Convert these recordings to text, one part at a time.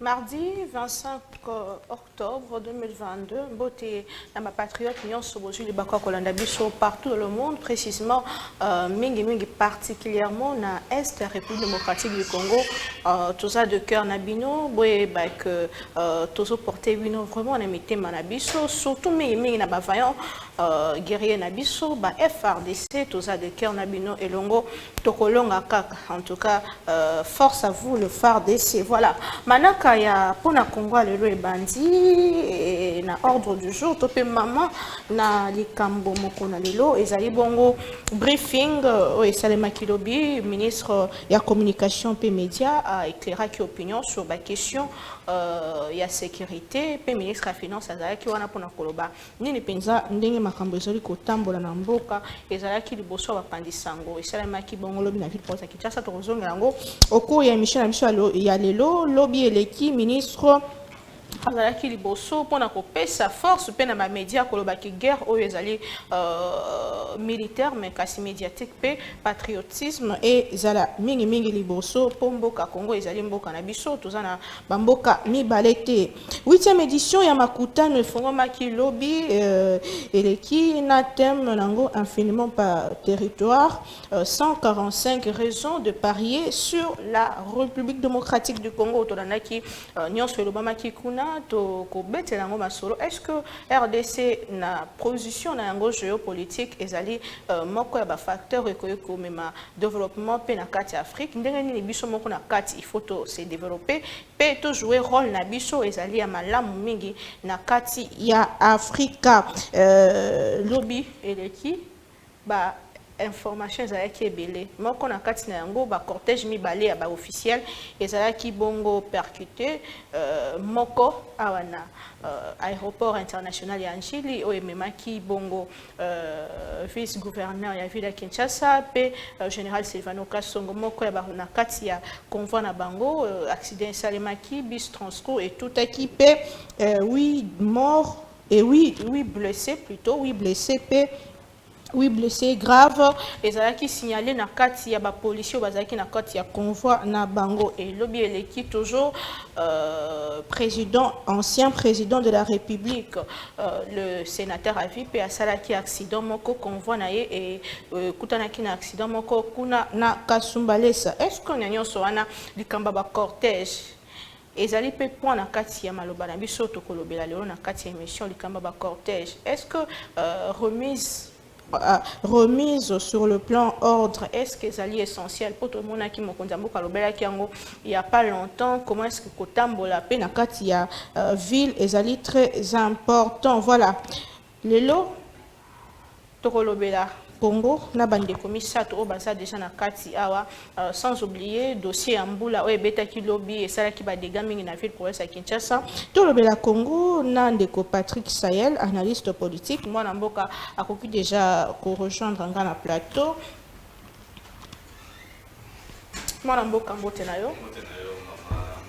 Mardi 25 octobre 2022, Boté, dans ma patriote, Nyon Soboju, les Bakwa Kolanda Biso, partout dans le monde, précisément, Mingi particulièrement dans l'Est, la République démocratique du Congo, tout ça de cœur Nabino, Boé, que tout ça porté, vraiment, on a mis Manabiso, surtout Mingi Nabavayan, guerrier Nabiso, FRDC, tout ça de cœur Nabino et Longo, Tokolonga Kaka, en tout cas, force à vous, le FARDC, voilà. Manaka ya pona Congo lelo ebandi et na ordre du jour topé maman na likambo moko na lelo ezali bongo briefing Salema Kilobi ministre ya communication pe média a éclairé qui opinion sur la question ya sécurité pe ministre ya finance azalaki wana pona koloba nini penza ndenge makambo ezali kotambola na mboka ezalaki liboso ba pandisango Salema ki bongo lobi na ville pour Kinshasa to kozonga yango au cours ya émission na biso ya lelo lobi eleki ministre azalaki liboso pona kopesa force pe na ba média kolobaki guerre oyo ezali militaire mais kasi médiatique pe patriotisme et zala mingi liboso po mboka Congo ezali mboka na biso tozana ba mboka mibale te 8e édition ya makutano efongomaki lobi eleki na thème nango infiniment par territoire 145 raisons de parier sur la République démocratique du Congo tolanaki nyonso elobamaki kuna to kobetela ngo masolo. Est-ce que RDC na position na yango géopolitique ezali moko ya ba facteur ekoyeko mema développement pe na kati Afrique ndenge ni biso moko na kati il faut to se développer pe to jouer rôle na biso ezali ya malamu mingi na kati ya Afrika lobby eleki ba information ezalaki ebele moko na kati na yango ba cortège mibale ya ba officiel ezalaki bongo percuté moko awana aéroport international ya Njili oyo ememaki bongo vice gouverneur ya ville ya Kinshasa pe général Silvano Kasongo moko ya na kati ya convoi na bango accident esalemaki bis transco et tout équipé 8 morts et 8 blessés plutôt 8 blessés pe 8 blessés graves ezalaki signalé na kati ya ba policiers bazaki na kati ya convoi na bango et lobi eleki toujours ancien président de la République le sénateur avi pe asalaki accident moko convoi na ye et kutanaki na accident moko kuna na Kasumbalesa. Est-ce qu'on a nyonso wana likamba ba cortège ezali pe point na kati ya maloba na biso to kolobela lelo na kati ya émission likamba ba cortège? Est-ce que remise sur le plan ordre, est-ce que c'est essentiel pour tout le monde qui m'a il n'y a pas longtemps? Comment est-ce que Kotambola na kati ya ville ezali très important? Voilà. Lelo Tokolobela Congo na bande commissaire to baza déjà na kati awa sans oublier dossier Ambula o ebeta ki lobby et sala ki ba dégâts mingi na ville province ya Kinshasa to lobela Congo na ndeko Patrick Sayel analyste politique moi na mboka akoki déjà ko rejoindre nga na plateau moi na mboka mbote na yo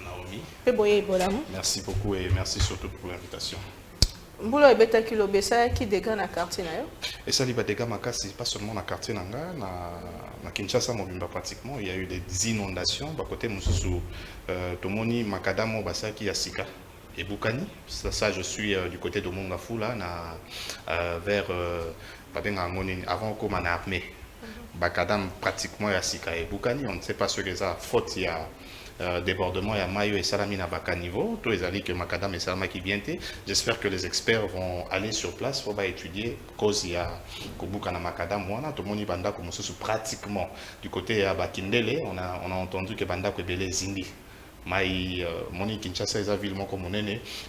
Naomi pe boye bolamu. Merci beaucoup et merci surtout pour l'invitation. Mbula ebeta ki lobesa ki dégâts na quartier na yo et ça li ba dégâts makasi pas seulement na quartier nanga na Kinshasa mobimba pratiquement il y a eu des inondations ba côté mususu tomoni makadamo basaki ya sika et Bukani ça je suis du côté de Mongafu là vers avant comme on a armé bakadam pratiquement ya sika et Bukani on ne sait pas ce que ça faute il y a débordement et à Mayo et Salamina Baka niveau, tous les alliés que Macadam et Salama qui viennent. J'espère que les experts vont aller sur place pour étudier cause il y a Kobuka na Macadam Wana, tout le monde banda comme pratiquement du côté à Bakindele, on a entendu que banda ko belé zindi. Maï Moni Kinshasa est ville comme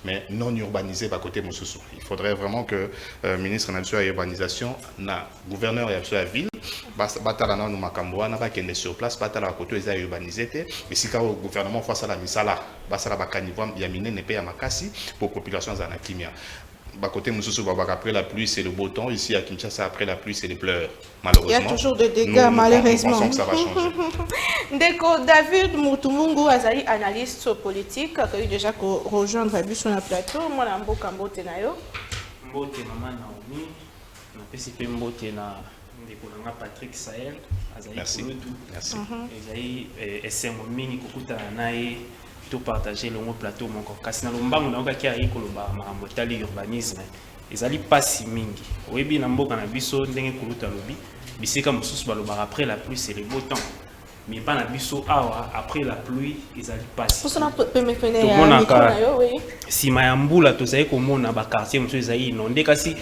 mais non urbanisé par côté Moussousou. Il faudrait vraiment que le ministre de la urbanisation, na gouverneur de la ville, batala na makambo na ba kende sur place batala à côté les urbanisé mais si le gouvernement face à la misala basala bakanivo ya minene pe ya makasi pour population za na kimia. Côté Moussoussou, après la pluie, c'est le beau temps. Ici à Kinshasa, après la pluie, c'est les pleurs. Malheureusement. Il y a toujours des dégâts, malheureusement. Nous pensons que ça va changer. Ndeko David Moutumungu, Azali, analyste politique, qui a eu déjà rejoindre la sur le plateau. Moi, je suis Mboka Mbote Nayo. Mbote Maman Naomi. Je PCP Mbote na Ndeko Nanga Patrick Sahel. Merci. Merci. Azali, SM Mini Kukuta Nae. to partager le mot plateau moko kasi na lombango na okaki ayi koloba makambo tali urbanisme ezali pasi mingi oyebi na mboka na biso ndenge kuluta lobi bisika mosusu balobaka après la pluie c'est le beau temps mais pas na biso awa après la pluie ezali pasi tomonaka nsima ya mbula tozali komona bakartier mosusu ezali inonde kasi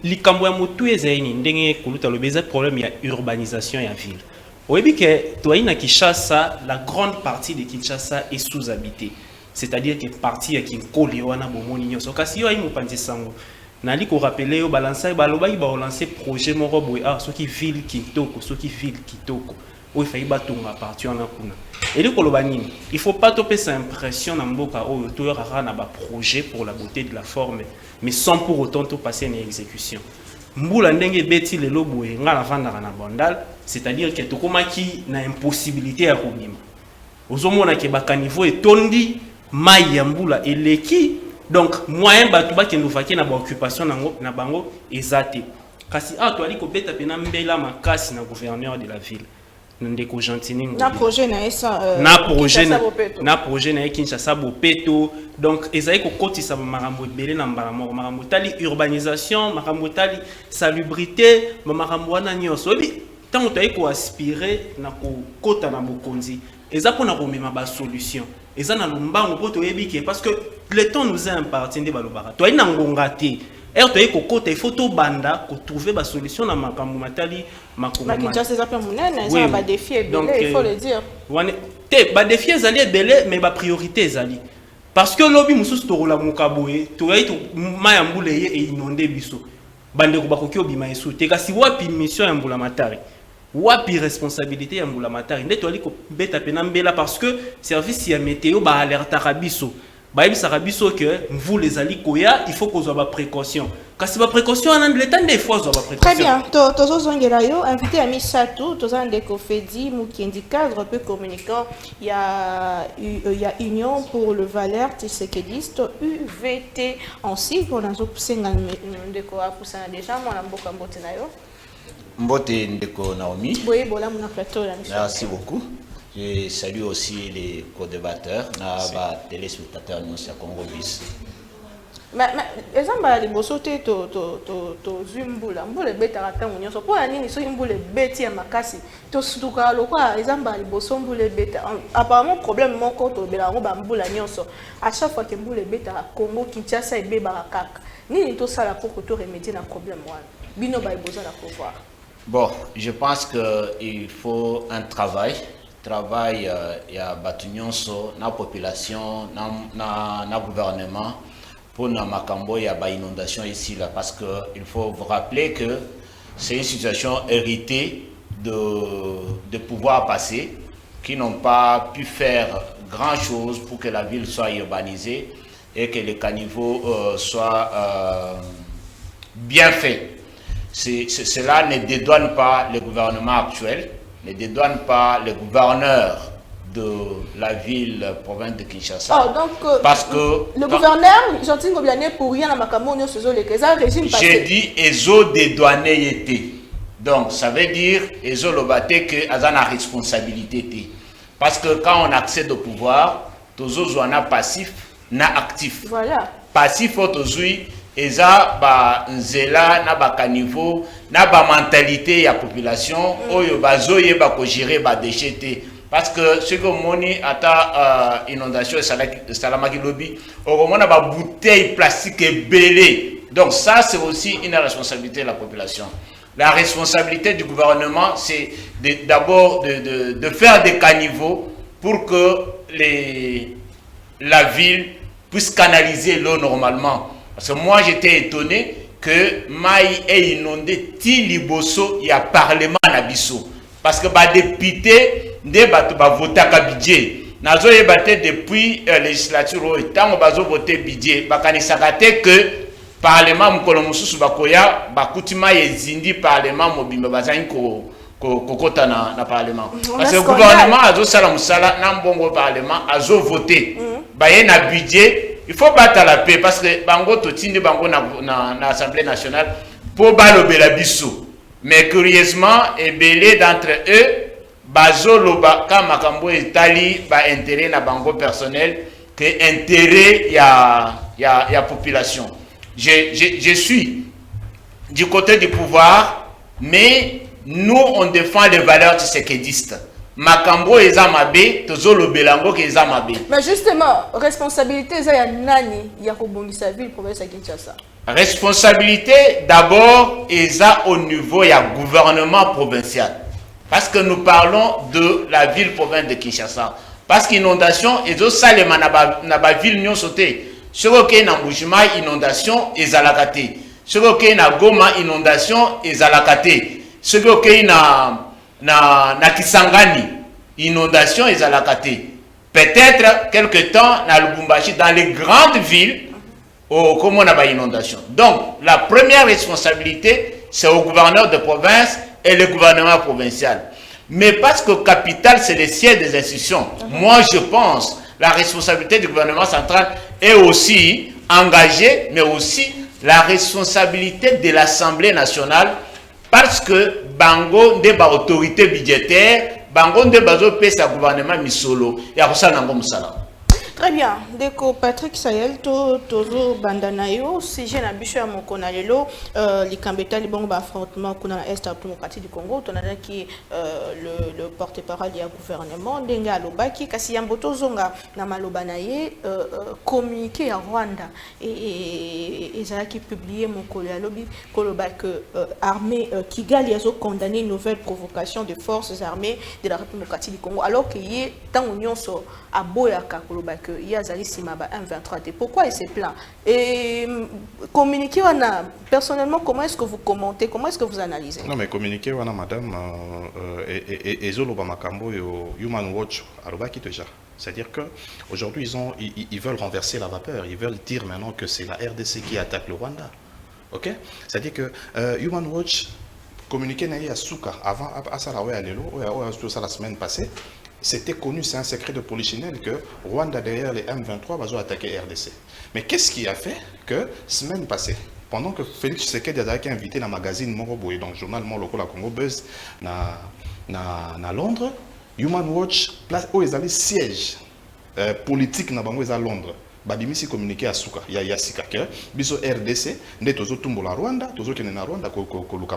likambo ya motu ezali nini ndenge kuluta lobi eza problème ya urbanisation ya ville oyebi ke toyei na Kinshasa la grande partie de Kinshasa est sous-habitée c'est-à-dire que partie ya kinkoli wana bomoni nyonso kasi yo ayi mopanzi sango nali ko rappeler yo balancer balobaki ba relancer projet moko boye soki ville kitoko soki ville kitoko oyo fayi batunga partie wana kuna eli koloba nini il faut pas topé sa impression na mboka oyo to yoraka na ba projet pour la beauté de la forme mais sans pour autant to passer une exécution mbula ndenge beti lelo boye nga na vandaka na bandal c'est-à-dire que tokomaki na impossibilité ya kobima ozomona ke bakaniveau etondi mai ya mbula eleki donc moyen batu bakende vaki na baoccupation na bango ezate kasi toali kobeta pena mbela makasi na gouverneur de la ville ndeko Gentini na projet na esa na projet na Kinshasa Bopeto donc ezali kokotisa makambo ebele na mbala moko makambo tali urbanisation makambo tali salubrité makambo wana nyonso obi tango toyei koaspire na kokota na bokonzi eza mpona komema basolution eza na lombango mpo toyebi ke parce que le temps nous est imparti nde balobaka toyei na ngonga te toyei kokota il faut tobanda kotrouve basolution na makambo matali Kinshasa eza mpe monene eza na badéfi ebele il faut le dire te badéfi ezali ebele mais bapriorité ezali parce que lobi mosusu tokolamuka boye toyei mai ya mbula eye einonde biso bandeko bakoki obima esu te kasi wapi mission ya mbula matari wapi responsabilité ya mbula matari nde toali kobeta pena mbela parce que service ya météo baalertaka biso bayebisaka biso ke mvula ezali koya il faut kozwa baprécaution kasi baprécaution wana leta nde ifo azwa baprécaution. Très bien tozozongela yo invité ya misato toza ndeko Fedi Mukendi cadre peu communicant il y a Union pour le Valeur Tshisekediste UVT en sigle nazokusenga ndeko apusana déjà mwana mboka mbote na yo Mbote ndeko Naomi. Oui, bon là mon plateau là. Merci beaucoup. Je salue aussi les co-débatteurs, les téléspectateurs de Congo Bis. Mais ezamba liboso te to zumbula mbule beta rata munyoso po nini so mbule beti ya makasi to sutuka lokwa ezamba liboso mbule beta apparemment problème moko to bela ngo ba mbula nyonso à chaque fois que mbule beta Congo Kinshasa ebeba kaka nini to sala pour que to remédier na problème wana bino ba iboza la pouvoir. Bon, je pense qu'il faut un travail, il y a Batunyonso, la population, na gouvernement, pour na makambo, il y a ba inondation ici là, parce qu'il faut vous rappeler que c'est une situation héritée de pouvoir passer, qui n'ont pas pu faire grand chose pour que la ville soit urbanisée et que les caniveaux soient bien faits. Cela ne dédouane pas le gouvernement actuel, ne dédouane pas le gouverneur de la ville, province de Kinshasa. Oh, donc, parce que le gouverneur, Gentini Gobiané, pour rien à Makamono, ce sont les régime passé. J'ai dit, ils ont dédouané été. Donc, ça veut dire, ils ont lobaté que ils ont la responsabilité. Parce que quand on accède au pouvoir, tous on a passif, na actif. Voilà. Passif, aujourd'hui, eza ba nzela na ba caniveau na ba mentalité ya population oyo bazoye ba ko gérer ba déchets parce que ce que moni ata inondation salamaki lobi okomona ba bouteille plastique ebele donc ça c'est aussi une responsabilité de la population. La responsabilité du gouvernement c'est d'abord de faire des caniveaux pour que la ville puisse canaliser l'eau normalement. Parce que moi j'étais étonné que Maï ait inondé Tiliboso il y a parlement à Bisso. Parce que les députés ne votent pas budget. Nazo yebate depuis législature tant bazo voter budget bakanisakate que parlement mukolomususu bakoya bakutima yezindi parlement mobimba bazani kokota na parlement. Parce que le gouvernement azo sala musala na mbongo parlement azo voter. Baye na budget. Il faut battre la paix parce que bango totinde bango na Assemblée nationale pour balober la biso. Mais curieusement, ebele d'entre eux bazoloba ka makambo etali ba intérêt na bango personnel que intérêt ya population. Je suis du côté du pouvoir, mais nous on défend les valeurs tshisekidistes. Makambo eza mabe tozolo belango ke eza mabe. Mais justement, responsabilité eza ya nani ya kobongisa ville province ya Kinshasa? Responsabilité d'abord eza au niveau ya gouvernement provincial. Parce que nous parlons de la ville province de Kinshasa. Parce qu'inondation ezo salema na ba ville nyon sauté. Soko ke na Mbujimayi inondation ezalaka te. Soko ke na Goma inondation ezalaka te. Soko ke na Kisangani inondation ezalaka te. Peut-être quelque temps na Lubumbashi dans les grandes villes comme on a pas inondation. Donc la première responsabilité c'est au gouverneur de province et le gouvernement provincial. Mais parce que capitale c'est le siège des institutions. Moi je pense la responsabilité du gouvernement central est aussi engagée, mais aussi la responsabilité de l'Assemblée nationale, parce que bango de ba autorité budgétaire, bango de bazo pesa gouvernement misolo ya kosala ngo musala. Très bien. Deko Patrick Sayel tozo bandanayo sujet na biso ya mokona lelo likambeta libongo ba affrontement kuna na est démocratique du Congo tonana ki le porte-parole du gouvernement ndenga lobaki kasi yamboto zonga na maloba na ye communiqué ya Rwanda et ezala ki publié mokolo ya lobi koloba que armée Kigali azo condamné une nouvelle provocation des forces armées de la République démocratique du Congo alors que yé tant union so aboyaka koloba que Yazali Simaba 1-23. Pourquoi il se plaint? Et communiquer, personnellement, comment est-ce que vous commentez? Comment est-ce que vous analysez? Non, mais communiquer, madame, et Zolo Makambo, Human Watch, Alobaki déjà. C'est-à-dire qu'aujourd'hui, ils veulent renverser la vapeur. Ils veulent dire maintenant que c'est la RDC qui attaque le Rwanda. Ok? C'est-à-dire que Human Watch communiquait à Souka avant, à Salawe à Lelo, la semaine passée. C'était connu, c'est un secret de polichinelle que Rwanda derrière les M23 va attaquer RDC. Mais qu'est-ce qui a fait que semaine passée, pendant que Félix Tshisekedi a invité dans le magazine Moroboy, donc journal Local Congo Buzz, na Londres, Human Watch place où ils avaient siège politique na bango à Londres. Babimisi communiqué à Souka, il y a Sika que biso RDC, ne tozo tumbo la Rwanda, tozo kene na Rwanda ko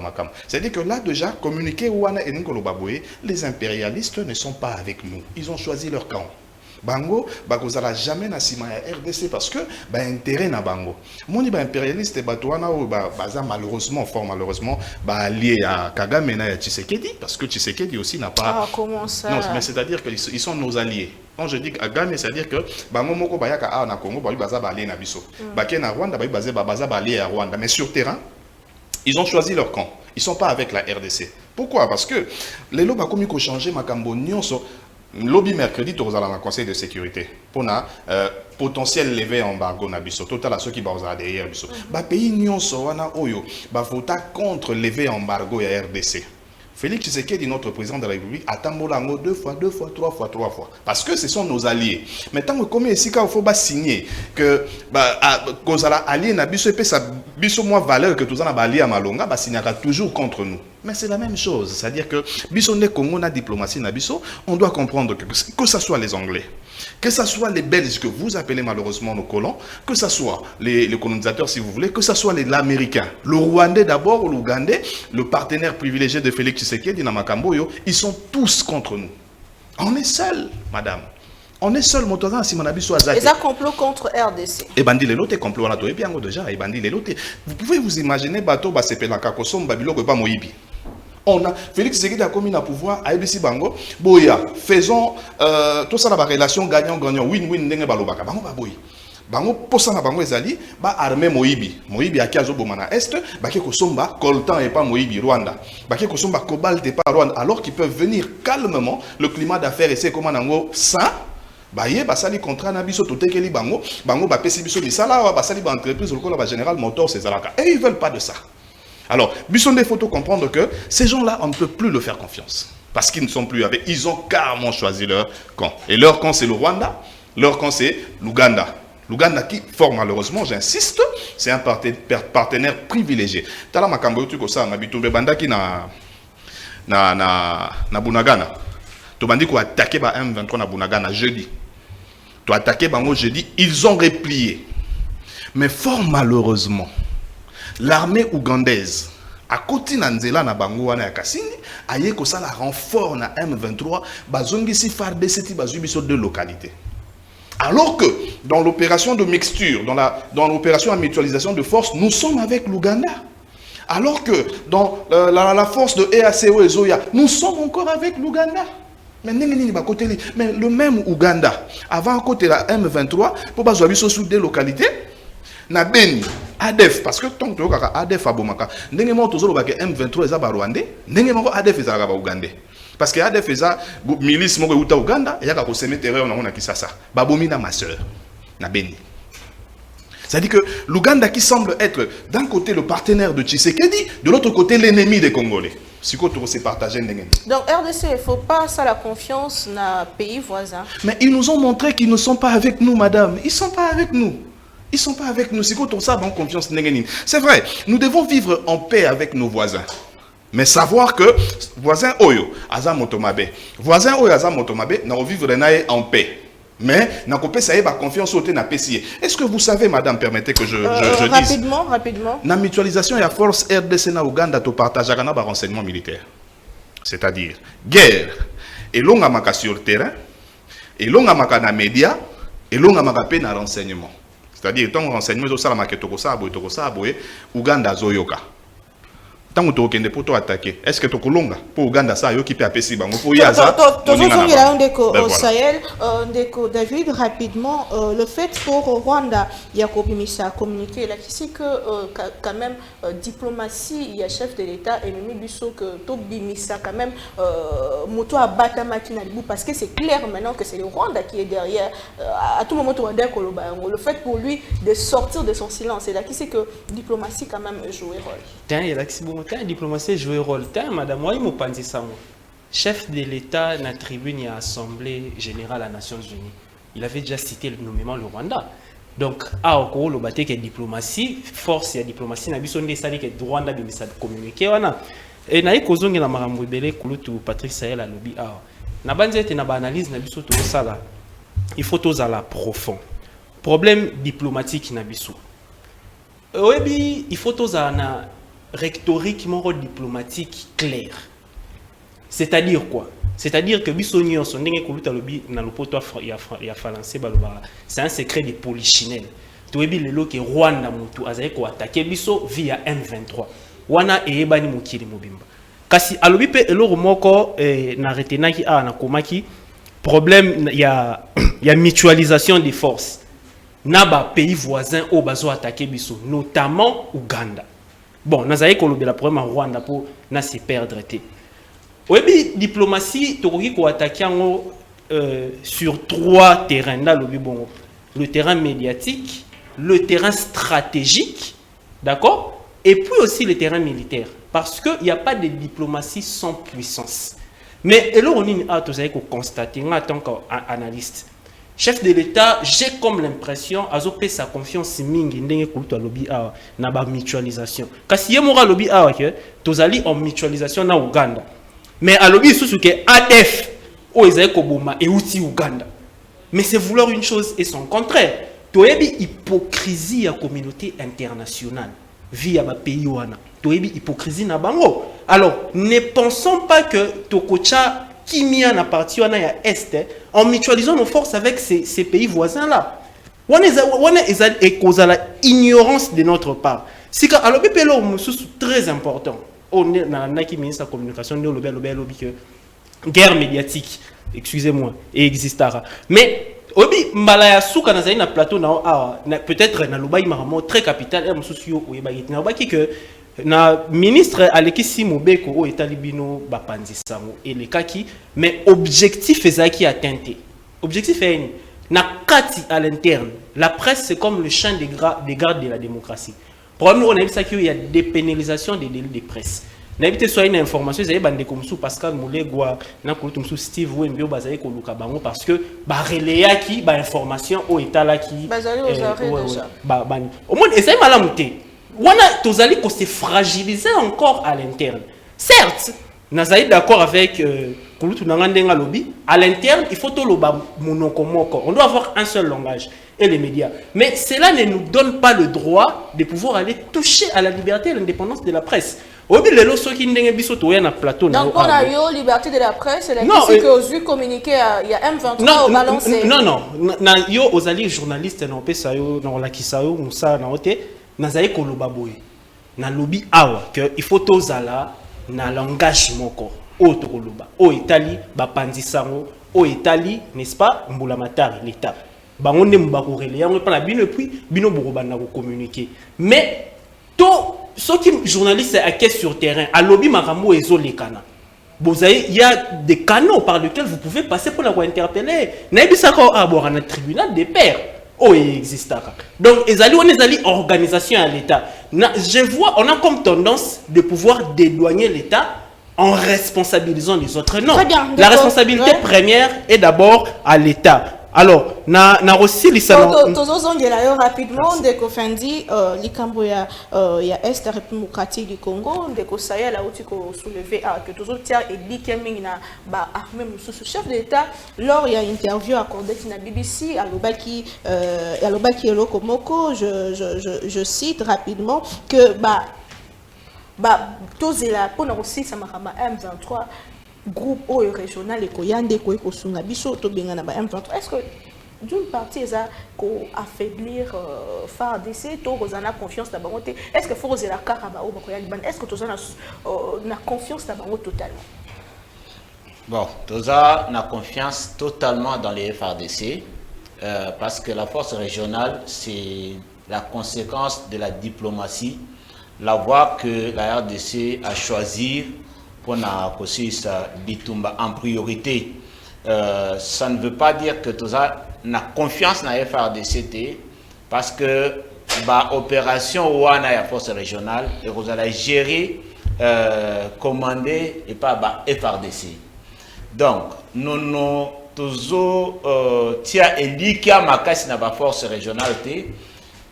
makam. C'est-à-dire que là déjà communiqué wana et nkolo baboué, les impérialistes ne sont pas avec nous. Ils ont choisi leur camp. Bango bakozala jamais na sima ya RDC parce que ba intérêt na bango. Moni ba impérialiste batouana ou baza malheureusement fort malheureusement ba allié à Kagame na Tshisekedi parce que Tshisekedi aussi n'a pas. Ah comment ça? Non, mais c'est-à-dire qu'ils sont nos alliés. Quand je dis Kagame, c'est-à-dire que bango moko bayaka a na Congo ba baza ba allié na biso. Ba ke na Rwanda ba baza ba allié à Rwanda, mais sur terrain ils ont choisi leur camp. Ils sont pas avec la RDC. Pourquoi? Parce que les loba komi ko changer makambo nyonso. Lobby mercredi, tu as le Conseil de sécurité pour un potentiel levé embargo na biso. Total à ceux qui sont derrière biso. Ba pays nyon soana oyo ba vota contre levé embargo ya RDC. Félix Tshisekedi, notre président de la République, a tambolango deux fois, trois fois. Parce que ce sont nos alliés. Mais tant que comme ici, il faut signer que les alliés na biso et sa biso moins valeur que tous les alliés à Malonga, signera toujours contre nous. Mais c'est la même chose. C'est-à-dire que biso ne Congo na diplomatie na biso, on doit comprendre que ce soit les Anglais, que ce soit les Belges que vous appelez malheureusement nos colons, que ce soit les colonisateurs si vous voulez, que ce soit les Américains, le Rwandais d'abord, l'Ougandais, le partenaire privilégié de Félix Tshisekedi, Namakamboyo, ils sont tous contre nous. On est seuls, madame. On est seul, motoran, si mon avis soit azate. Et ça complot contre RDC. Et bandi les lotés, complot, on a tout et bien déjà, et bandi les lotés. Vous pouvez vous imaginer, bateau, sepelaka, kosom, babilo, pas moïbi. On a Félix Tshisekedi a commis le pouvoir à ABC Bango. Boya, faisons tout ça la relation gagnant-gagnant, win-win, n'engue balobaka. Bango baboy. Bango posa na bango ezali ba armée Moïbi. Moïbi a kiazo bomana est, ba ke kosomba coltan et pas Moïbi Rwanda. Ba ke kosomba cobalt et pas Rwanda alors qu'ils peuvent venir calmement, le climat d'affaires et c'est comment nango ça. Baye basali contrat na biso totekeli bango, bango ba pesi biso misala ba sali ba entreprise lokola ba General Motors ces alaka. Et ils veulent pas de ça. Alors, Bisson des photos comprendre que ces gens-là, on ne peut plus leur faire confiance. Parce qu'ils ne sont plus avec. Ils ont carrément choisi leur camp. Et leur camp, c'est le Rwanda. Leur camp, c'est l'Ouganda. L'Ouganda qui, fort malheureusement, j'insiste, c'est un partenaire privilégié. Tala makambo tu ko sa mabitumbe banda ki na Bunagana. Tu m'as dit qu'on a attaqué par M23 na Bunagana jeudi. Tu as attaqué Bango jeudi, ils ont replié. Mais fort malheureusement, l'armée ougandaise, à côté Nanzela na Bango wana ya Kasini, aye ko ça la renfort na M23, bazongi si FARDC ti bazubi sur deux localités. Alors que dans l'opération de mixture, dans l'opération de mutualisation de force, nous sommes avec l'Ouganda. Alors que dans la force de EACO et Zoya, nous sommes encore avec l'Ouganda. Mais le même Ouganda, avant côté la M23, pour bazobi sous des localités, na Beni, ADF, parce que tant que ADF a bomaka, ndenge mo tozolo ba M23 eza ba Rwandais, ndenge mo ADF eza ba Ougandais. Parce que ADF eza milice moko uta Uganda, yaka ko semer terreur na Kisasa. Ba bomina ma sœur na Beni. C'est-à-dire que l'Ouganda qui semble être d'un côté le partenaire de Tshisekedi, de l'autre côté l'ennemi des Congolais. Si quoi tout s'est partagé. Donc RDC, il ne faut pas ça la confiance dans pays voisins. Mais ils nous ont montré qu'ils ne sont pas avec nous, madame. Ils ne sont pas avec nous. Ils ne sont pas avec nous. Si quoi tout ça bon confiance. C'est vrai, nous devons vivre en paix avec nos voisins. Mais savoir que voisin Oyo, Aza Motomabe, voisin Oyo, Aza Motomabe, nous vivre en paix. Mais n'a pas ça y confiance au na PCA. Est-ce que vous savez, madame, permettez que je dise rapidement. La mutualisation et la force RDC na Ouganda to partage à renseignement militaire. C'est-à-dire guerre et longa maka sur terrain et longa maka na média et longa maka pe na renseignement. C'est-à-dire tant renseignement zo sala maketoko sabo Ouganda zoyoka. Tant que tu es pour attaquer, est-ce que tu es pour Ouganda ça yoki pe apesi bango pour yaza au Sahel David rapidement le fait pour Rwanda Yacob Missa a communiqué là ici que quand même diplomatie il y a chef de l'État et même biso que Tobi Missa quand même moto à Batamaki parce que c'est clair maintenant que c'est le Rwanda qui est derrière à tout moment le fait pour lui de sortir de son silence et là qui c'est que diplomatie quand même jouer rôle. La diplomatie joue un rôle. Madame Waïmo Panzisango, chef de l'État dans la tribune et l'Assemblée générale des Nations Unies, il avait déjà cité nommément le Rwanda. Donc, à Okoro, le bâti que diplomatie, force et diplomatie, n'a pas besoin que le Rwanda de communiquer. Et n'a pas besoin de la marambo belé kulutu Patrick Sahel à lobby. Na banzete na analyse na biso to sala. Il faut tous à la profond. Problème diplomatique na biso. Oui, il faut tous à na rhétorique diplomatique clair. C'est-à-dire quoi? C'est-à-dire que bisonnion son ndenge kuluta lobi na lopoto ya français baloba. C'est un secret de polichinelle. Toyebi lelo ke Rwanda mutu azaye ko attaquer biso via M23. Wana eyebani mukili mobimba. Kasi alobi pe eloro moko na retenaki na komaki problème ya mutualisation des forces. Na ba pays voisins au bazo attaquer biso, notamment Ouganda. Bon, nous avons le problème en Rwanda pour ne se perdre. Oui, diplomatie, tu as attaqué sur 3 terrains. Le terrain médiatique, le terrain stratégique, d'accord? Et puis aussi le terrain militaire. Parce qu'il n'y a pas de diplomatie sans puissance. Mais là, on a constaté en tant qu'analyste. Chef de l'État, j'ai comme l'impression azopé sa confiance mingi ndenge kuluta lobby na ba mutualisation. Kasi yemora lobby que tozali en mutualisation na Uganda. Mais à lobby sous que ADF o ezai koboma et outi Uganda. Mais c'est vouloir une chose et son contraire. Toyebi hypocrisie à communauté internationale via ba pays wana. Toyebi hypocrisie na bango. Alors, ne pensons pas que Tokocha qui mis en partie à Est en mutualisant nos forces avec ces pays voisins-là. On est cause à la ignorance de notre part. C'est qu'à l'OBPLO, c'est très important. On est dans la ministre de la communication, que guerre médiatique, excusez-moi, et existera. Mais, obi malaya souka na zaina plateau na peut-être na lobai maramo très capital et msusio oyebaki na baki que na ministre Alekisi Mobeko o etalibino bapanzisango et le kaki mais objectif ezaki atteinte. Objectif est na kati à l'interne. La presse c'est comme le champ des gardes de la démocratie. Problème on a vu ça qu'il y a dépénalisation des délits de presse. N'habitez soit une information, vous avez bandé comme sous Pascal Moulegua, n'a pas comme sous Steve Wembio, basaye ko lukabango parce que ba reléa qui ba information au état là qui basaye aux arrêts déjà. Au moins essaye malamuté. Wana tozali ko se fragiliser encore à l'interne. Certes, nazaï d'accord avec kulutu nangandenga lobby à l'interne il faut tout le monokomoko, on doit avoir un seul langage et les médias, mais cela ne nous donne pas le droit de pouvoir aller toucher à la liberté et l'indépendance de la presse. Obi lelo soki ndenge biso to na plateau na. Donc on a eu liberté de la presse, c'est la question que aux yeux communiqué il y a M23 au balancé. Non, na yo ozali journaliste na opesa yo na olakisa yo musa na ote nazali koloba boye. Na lobby awa que il faut tozala na langage moko o to koloba o etali ba pandisango o etali n'est-ce pas mbula matari l'état. Bango ne mbako relé yango pa na bino puis bino bokobanda ko communiquer. Mais to ceux qui journalistes à quai sur terrain, à lobby Maramo et Zolekana. Il y a des canaux par lesquels vous pouvez passer pour la interpeller. Naibisako a avoir un tribunal des pairs. Oh, il existe. Donc, on est allé organisation à l'État. Je vois, on a comme tendance de pouvoir dédouaner l'État en responsabilisant les autres. Non, la responsabilité première est d'abord à l'État. Alors, na aussi rapidement dès qu'on fait dit l'ikambo ya Est démocratique du Congo dès qu'on ça y a là où tu soulever que tous autres tiers et dit qu'il y a ba armée sous chef d'État lors il y a interview accordée na BBC à l'obaki Lokomoko je cite rapidement que tous là pour nous aussi ça m'a M23 groupe régional et koyande ko sunga biso to benga na ba M23 est-ce que d'une partie ça ko affaiblir FARDC to kozana confiance na bango te est-ce que faut oser la karaba o bakoyali ban est-ce que tozana na confiance na bango totalement bon toza na confiance totalement dans les FARDC parce que la force régionale c'est la conséquence de la diplomatie, la voie que la RDC a choisi pour sa bitumba en priorité. Ça ne veut pas dire que tu as confiance dans la FARDC parce que l'opération ou la force régionale et vous allez gérer, commander et pas FARDC. Donc, nous toujours tia eli qui a makasi na ba force régionale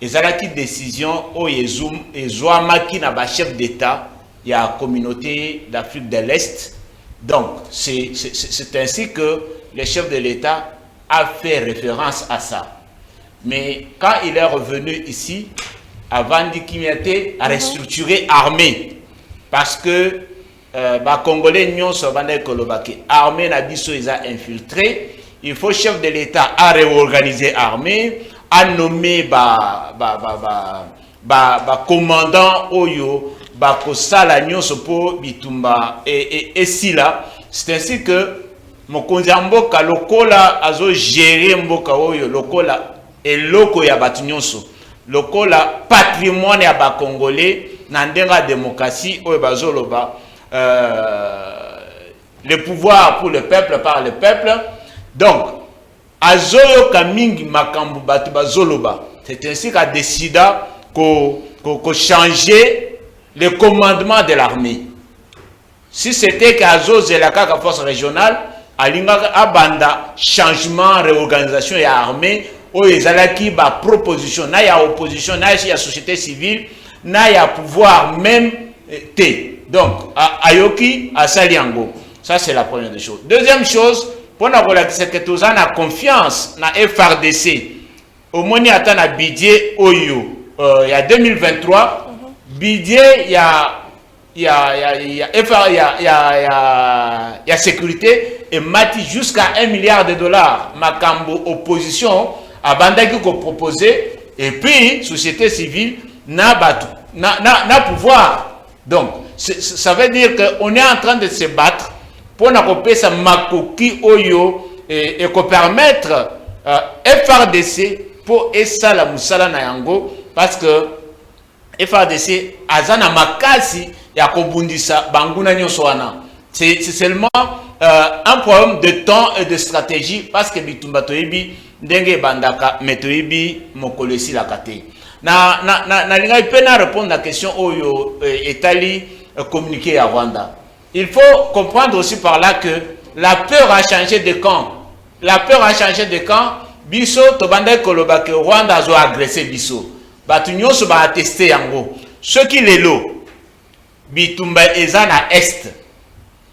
et zalaki décision o yezum et zoamaki na ba chef d'État. Il y a la communauté d'Afrique de l'Est. Donc, c'est ainsi que le chef de l'État a fait référence à ça. Mais quand il est revenu ici, avant d'Ikimiate, a restructuré l'armée. Parce que les Congolais n'ont pas l'armée n'a ils a infiltré. Il faut chef de l'État à réorganiser l'armée, à nommer commandant Oyo. Bakosala nyonso po bitumba et sila c'est ainsi que mokonzi mboka lokola azo gérer mboka oyo lokola eloko ya batu nyonso lokola patrimoine ya ba congolais na ndenga démocratie oyo bazoloba le pouvoir pour le peuple par le peuple donc azoyo kamingi makambu batu bazoloba c'est ainsi qu'a décidé ko changer le commandement de l'armée. Si c'était qu'Azo Zelaka, la force régionale, Alinga Abanda, changement, réorganisation et armée, où ils allaient ba proposition, na ya opposition, na ya société civile, na ya pouvoir même T. Donc, Ayoki, à Saliango. Ça, c'est la première des choses. Deuxième chose, pour nous c'est que tous on a confiance na FARDC. Au moins, il y a un budget Oyo. Il y a 2023. Budget, il y a sécurité et mati jusqu'à $1 milliard. Makambo opposition a bandaki ko proposé et puis société civile n'a pouvoir. Donc ça veut dire qu'on est en train de se battre pour n'accomplir sa makoki oyo et qu'on permettre FARDC pour essa la musala na yango parce que FARDC azana makasi ya kobundisa banguna nyonso wana. C'est seulement un problème de temps et de stratégie parce que bitumba toyebi ndenge bandaka metoyebi mokolesi la kate. Na linga pena répondre à la question oyo etali communiqué à Rwanda. Il faut comprendre aussi par là que la peur a changé de camp. La peur a changé de camp. Biso to banda koloba que Rwanda a agressé biso. Batu nyonso ba attester yango. Ce qui est là, bitumba eza na est.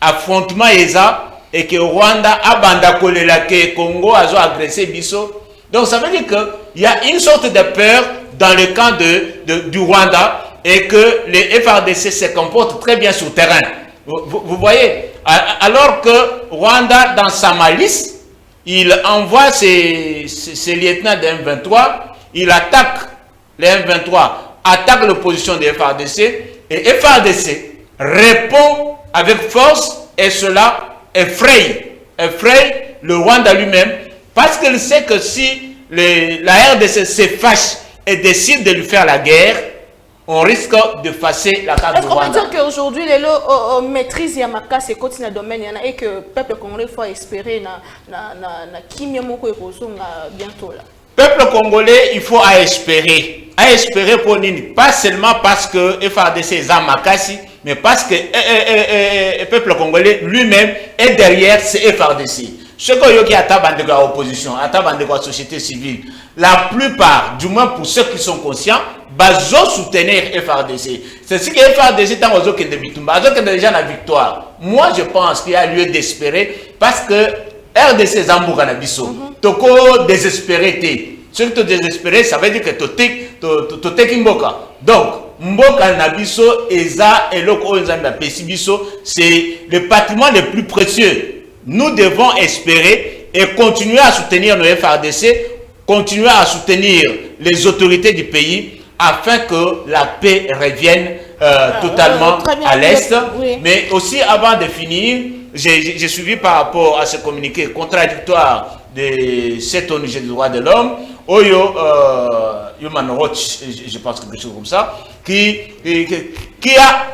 Affrontement eza et que Rwanda a bandakolela que Congo a agressé Bisso. Donc ça veut dire qu'il y a une sorte de peur dans le camp du Rwanda et que les FARDC se comportent très bien sur le terrain. Vous voyez, alors que Rwanda, dans sa malice, il envoie ses lieutenants de M23, il attaque les M23, attaque l'opposition des FARDC, et FARDC répond avec force, et cela effraie le Rwanda lui-même, parce qu'il sait que si la RDC se fâche et décide de lui faire la guerre, on risque de fasser la carte du Rwanda. Est-ce qu'on peut dire qu'aujourd'hui, les lots maîtrisent Yamaka, c'est côté dans le domaine, et que le peuple congolais faut espérer na Kimyamoko et bientôt là? Peuple congolais, il faut espérer. Pour Nini. Pas seulement parce que FARDC est Zamakasi, mais parce que le peuple congolais lui-même est derrière ces FARDC. Ce qui est à l'opposition, à la société civile, la plupart, du moins pour ceux qui sont conscients, bazo soutenir FARDC. C'est ce que FARDC est en déjà la victoire. Moi, je pense qu'il y a lieu d'espérer parce que RDC Zamboura Nabiso, toko désespéré. Ce que tu désespéré, ça veut dire que tu t'es Mboka. Donc, Mboka Nabiso, Eza et Loko Nzamba Pesibiso, c'est le patrimoine le plus précieux. Nous devons espérer et continuer à soutenir nos FARDC, continuer à soutenir les autorités du pays afin que la paix revienne totalement à l'Est. Oui. Mais aussi, avant de finir, j'ai suivi par rapport à ce communiqué contradictoire de cette ONG des droits de l'homme, Oyo, Human Watch, je pense quelque chose comme ça, qui a,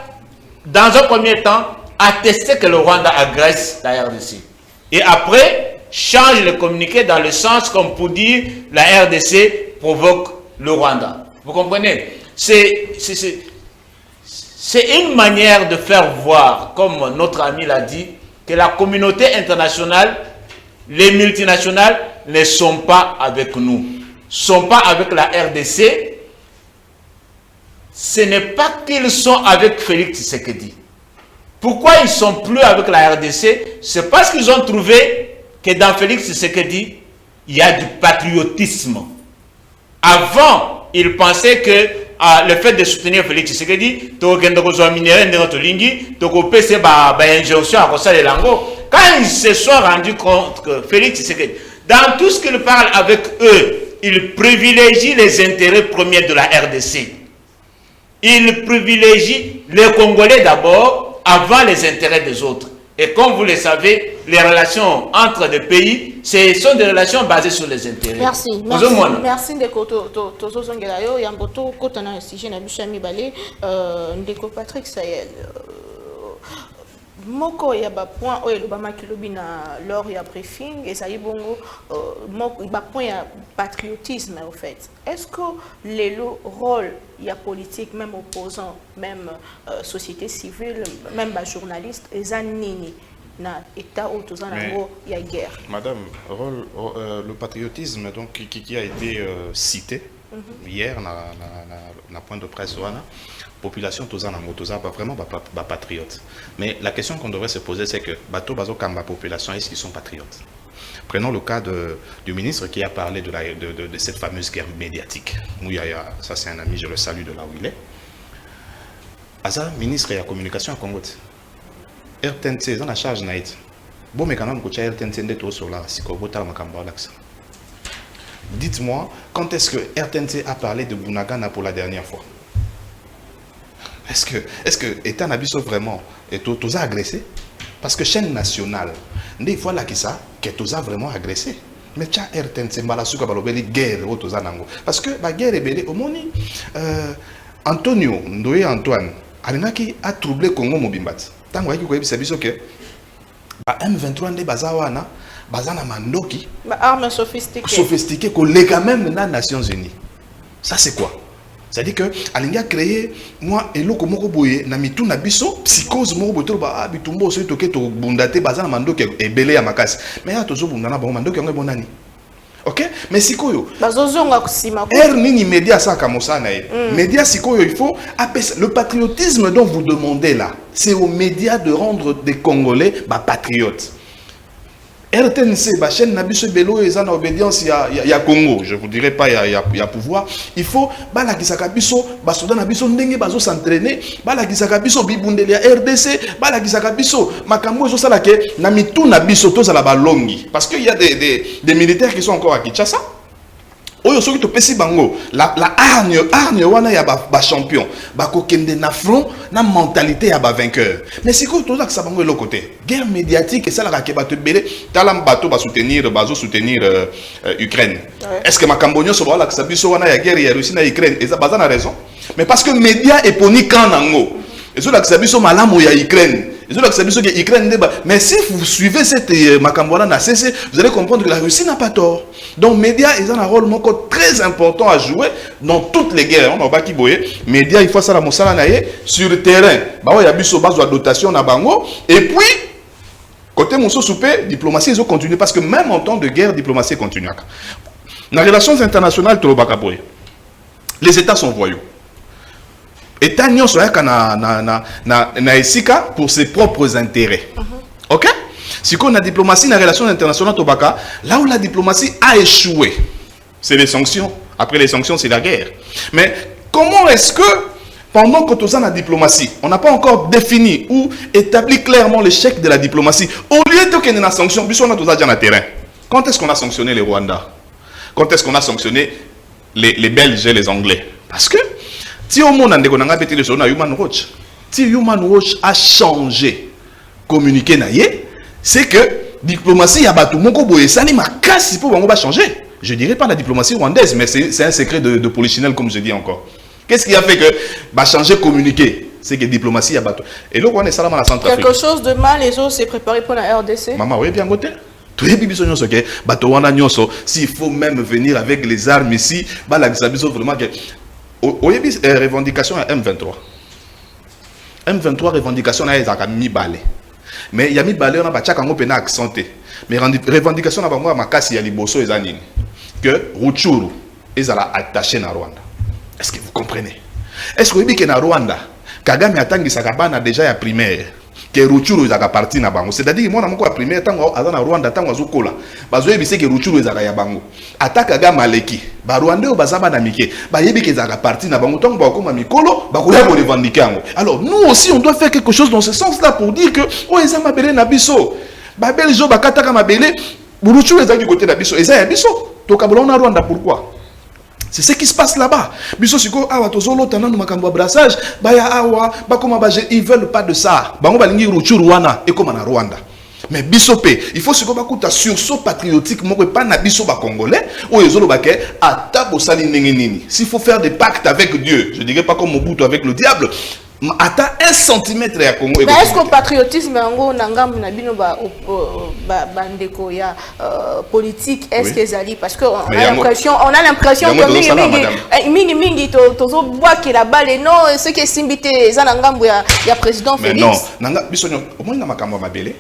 dans un premier temps, attesté que le Rwanda agresse la RDC. Et après, change le communiqué dans le sens comme pour dire la RDC provoque le Rwanda. Vous comprenez? C'est une manière de faire voir, comme notre ami l'a dit, que la communauté internationale, les multinationales ne sont pas avec nous, ne sont pas avec la RDC. Ce n'est pas qu'ils sont avec Félix Tshisekedi. Pourquoi ils ne sont plus avec la RDC? C'est parce qu'ils ont trouvé que dans Félix Tshisekedi, il y a du patriotisme. Avant, ils pensaient que le fait de soutenir Félix Tshisekedi, quand ils se sont rendus compte que Félix Tshisekedi, dans tout ce qu'il parle avec eux, il privilégie les intérêts premiers de la RDC. Il privilégie les Congolais d'abord, avant les intérêts des autres. Et comme vous le savez, les relations entre les pays, ce sont des relations basées sur les intérêts. Merci. Merci de Tozozongelayo, Yamboto, Kotana, Sijé, Nabuchami Balé, Ndeko Patrick Sayel. Moko ya ba point oyo lobama kilobi na lors ya briefing et ça y bongo moko ba point ya patriotisme en fait. Est-ce que le rôle ya politique même opposant même société civile même ba journaliste ezanini na état autour de la guerre? Madame, le patriotisme donc qui a été cité hier na point de presse population vraiment patriote. Mais la question qu'on devrait se poser, c'est que bateau bazo kamba population, est-ce qu'ils sont patriotes? Prenons le cas du ministre qui a parlé de cette fameuse guerre médiatique. Mouyaya, ça c'est un ami, je le salue de là où il est. Asa, ministre de la communication à Congo. RTNC, on a charge naït. Bon, mais quand même, quand RTNC est tout sur là, c'est qu'on vote à l'accent. Dites-moi, quand est-ce que RTNC a parlé de Bunagana pour la dernière fois? Est-ce que l'État n'a pas vraiment été agressé? Parce que chaîne nationale, des fois là qui ça, que tu as vraiment agressé. Mais tu as RTNC, guerre, parce que la guerre est belle. Au moni, Antonio, Ndoye Antoine, qui a troublé Congo Mobimbat. Tant que M23 n'est pas bazana mandoki. Armes sophistiquées. Sophistiquées, collègues même dans les Nations Unies. Ça c'est quoi? C'est-à-dire que Alinga a créé moi et l'eau comme Roboye na mitou na biso psychose mo boto ba bitumbo so toke to bundate bazana mando ke ebele ya makasi mais ya tozo bundana ba mando ke ngo bonani. OK? Mais sikoyo bazozonga kusima ko nini média ça kamosa na ye. Média sikoyo il faut le patriotisme dont vous demandez là, c'est aux médias de rendre des Congolais patriotes. RTNC, la chaîne Nabiso Bello, ils ont obédience, il y a Congo, je ne vous dirai pas, il y a pouvoir. Il faut, la Gisaka Biso, Basoda Nabiso, Ndenge Bazo s'entraîner, la Gisaka Biso, Bibundelia RDC, la Gisaka Biso, Makambo, Zosalake, Namitou Nabiso, tous à la balongi. Parce qu'il y a des militaires qui sont encore à Kinshasa. Oyo soki to pesi bango la hargne wana ya ba champion ba kokende na front na mentalité ya ba vainqueur mais siko to za bango le côté guerre médiatique et ça la ke bato belé talam bato ba soutenir Ukraine est-ce que makambonyo so la biso wana ya guerre ya Russie na Ukraine et ça baza na raison mais parce que média eponi kan nango et la biso malamu ya Ukraine. Mais si vous suivez cette Makambouana na CC, vous allez comprendre que la Russie n'a pas tort. Donc, les médias, ils ont un rôle très important à jouer dans toutes les guerres. On va qui boyer. Médias, il faut ça la monsala naie sur le terrain. Bah ouais, il y a bis base de dotation na bango. Et puis, côté monso soupé, diplomatie, ils ont continué parce que même en temps de guerre, diplomatie continue. Dans les relations internationales, les États sont voyous. État nyonso yaka na esika pour ses propres intérêts. OK? Si on a diplomatie dans les relations internationales tobaka, là où la diplomatie a échoué, c'est les sanctions. Après les sanctions, c'est la guerre. Mais comment est-ce que pendant que tout ça la diplomatie, on n'a pas encore défini ou établi clairement l'échec de la diplomatie, au lieu de qu'il y ait une sanction, on a tout ça dans le terrain. Quand est-ce qu'on a sanctionné les Rwandais? Quand est-ce qu'on a sanctionné les Belges et les Anglais? Parce que si au monde Human Watch, si Human Watch a changé, communiqué c'est que diplomatie a battu mon kobo et ça n'est ma casse pour va changer. Je dirais pas la diplomatie rwandaise, mais c'est un secret de polichinelle comme je dis encore. Qu'est-ce qui a fait que va changer communiquer? C'est que diplomatie a battu. Et là on est salam à la Centrafrique. Quelque chose de mal, les autres s'est préparé pour la RDC. Maman, oui bien côté. S'il faut même venir avec les armes ici, vraiment que revendication à M23. M23 revendication à mi balé. Mais il y a mi balé on a pas chaque pena accenté. Mais revendication à moi makasi ya liboso ezanini que Rutshuru est attaché na Rwanda. Est-ce que vous comprenez? Est-ce que vous que na Rwanda Kagame atangi sakabana déjà ya primaire que Rutshuru est parti na bango. C'est-à-dire moi na moko primaire tango azana Rwanda tango azukola. Bazoye bise que Rutshuru est ya bango. Ataka Kagame aleki. Ba Rwanda o bazaba na mike. Ba yebi ke zaka parti na bango tango ba koma mikolo, ba koya ko revendiquer yango. Alors nous aussi on doit faire quelque chose dans ce sens-là pour dire que oh ezama belé na biso. Ba beljo ba kataka mabele, Rutshuru est du côté na biso. Eza ya biso. To kabolo na Rwanda pourquoi? C'est ce qui se passe là-bas. Biso siko awa tozolo tananu makambo brassage, baya awa, ba koma ba ils veulent pas de ça. Bango balingi Rutshuru wana et comme na Rwanda. Mais bisopé, il faut se battre sur sursaut patriotique, moi pas na biso ba congolais, ou ezolo baké atabo sali nini. S'il faut faire des pactes avec Dieu, je dirais pas comme Mobutu avec le diable. Atteint 1 centimètre à Congo. Est-ce que le patriotisme bandeko ya politique est-ce que zali parce que on a l'impression que mingi tozo bois que la balle non ce qui est simbité za ngambo ya président Félix. Mais non, nanga bisonyo au moins na makambo mabele.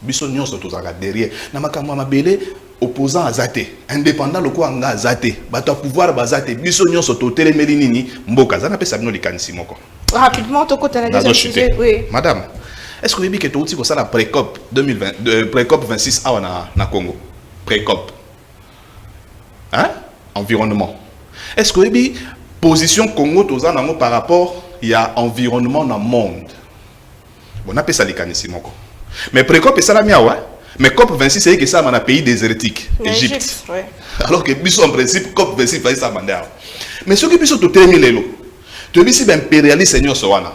Bisonyo so tozaka derrière. Na makambo mabele opposant à Zate, indépendant le quoi anga Zate, bato pouvoir bazate, bisonyo so totele melinini mboka za na pesa bino likanisi moko. Rapidement, tu as déjà sujet. Oui. Madame, est-ce que vous avez dit que tu as la pré-COP 2020, pré-COP 26 à Congo? Pré-COP. Hein? Environnement. Est-ce que vous avez dit position Congo par rapport à l'environnement dans le monde? On appelle ça les canissimos. Mais pré-COP est ça la mienne, ouais. Mais COP 26, c'est que ça dans un pays désertique, Égypte. Ouais. Alors que en principe, COP 26, c'est ça. Mais ce qui est tout terminé, tu es ici impérialiste seigneur Sowana.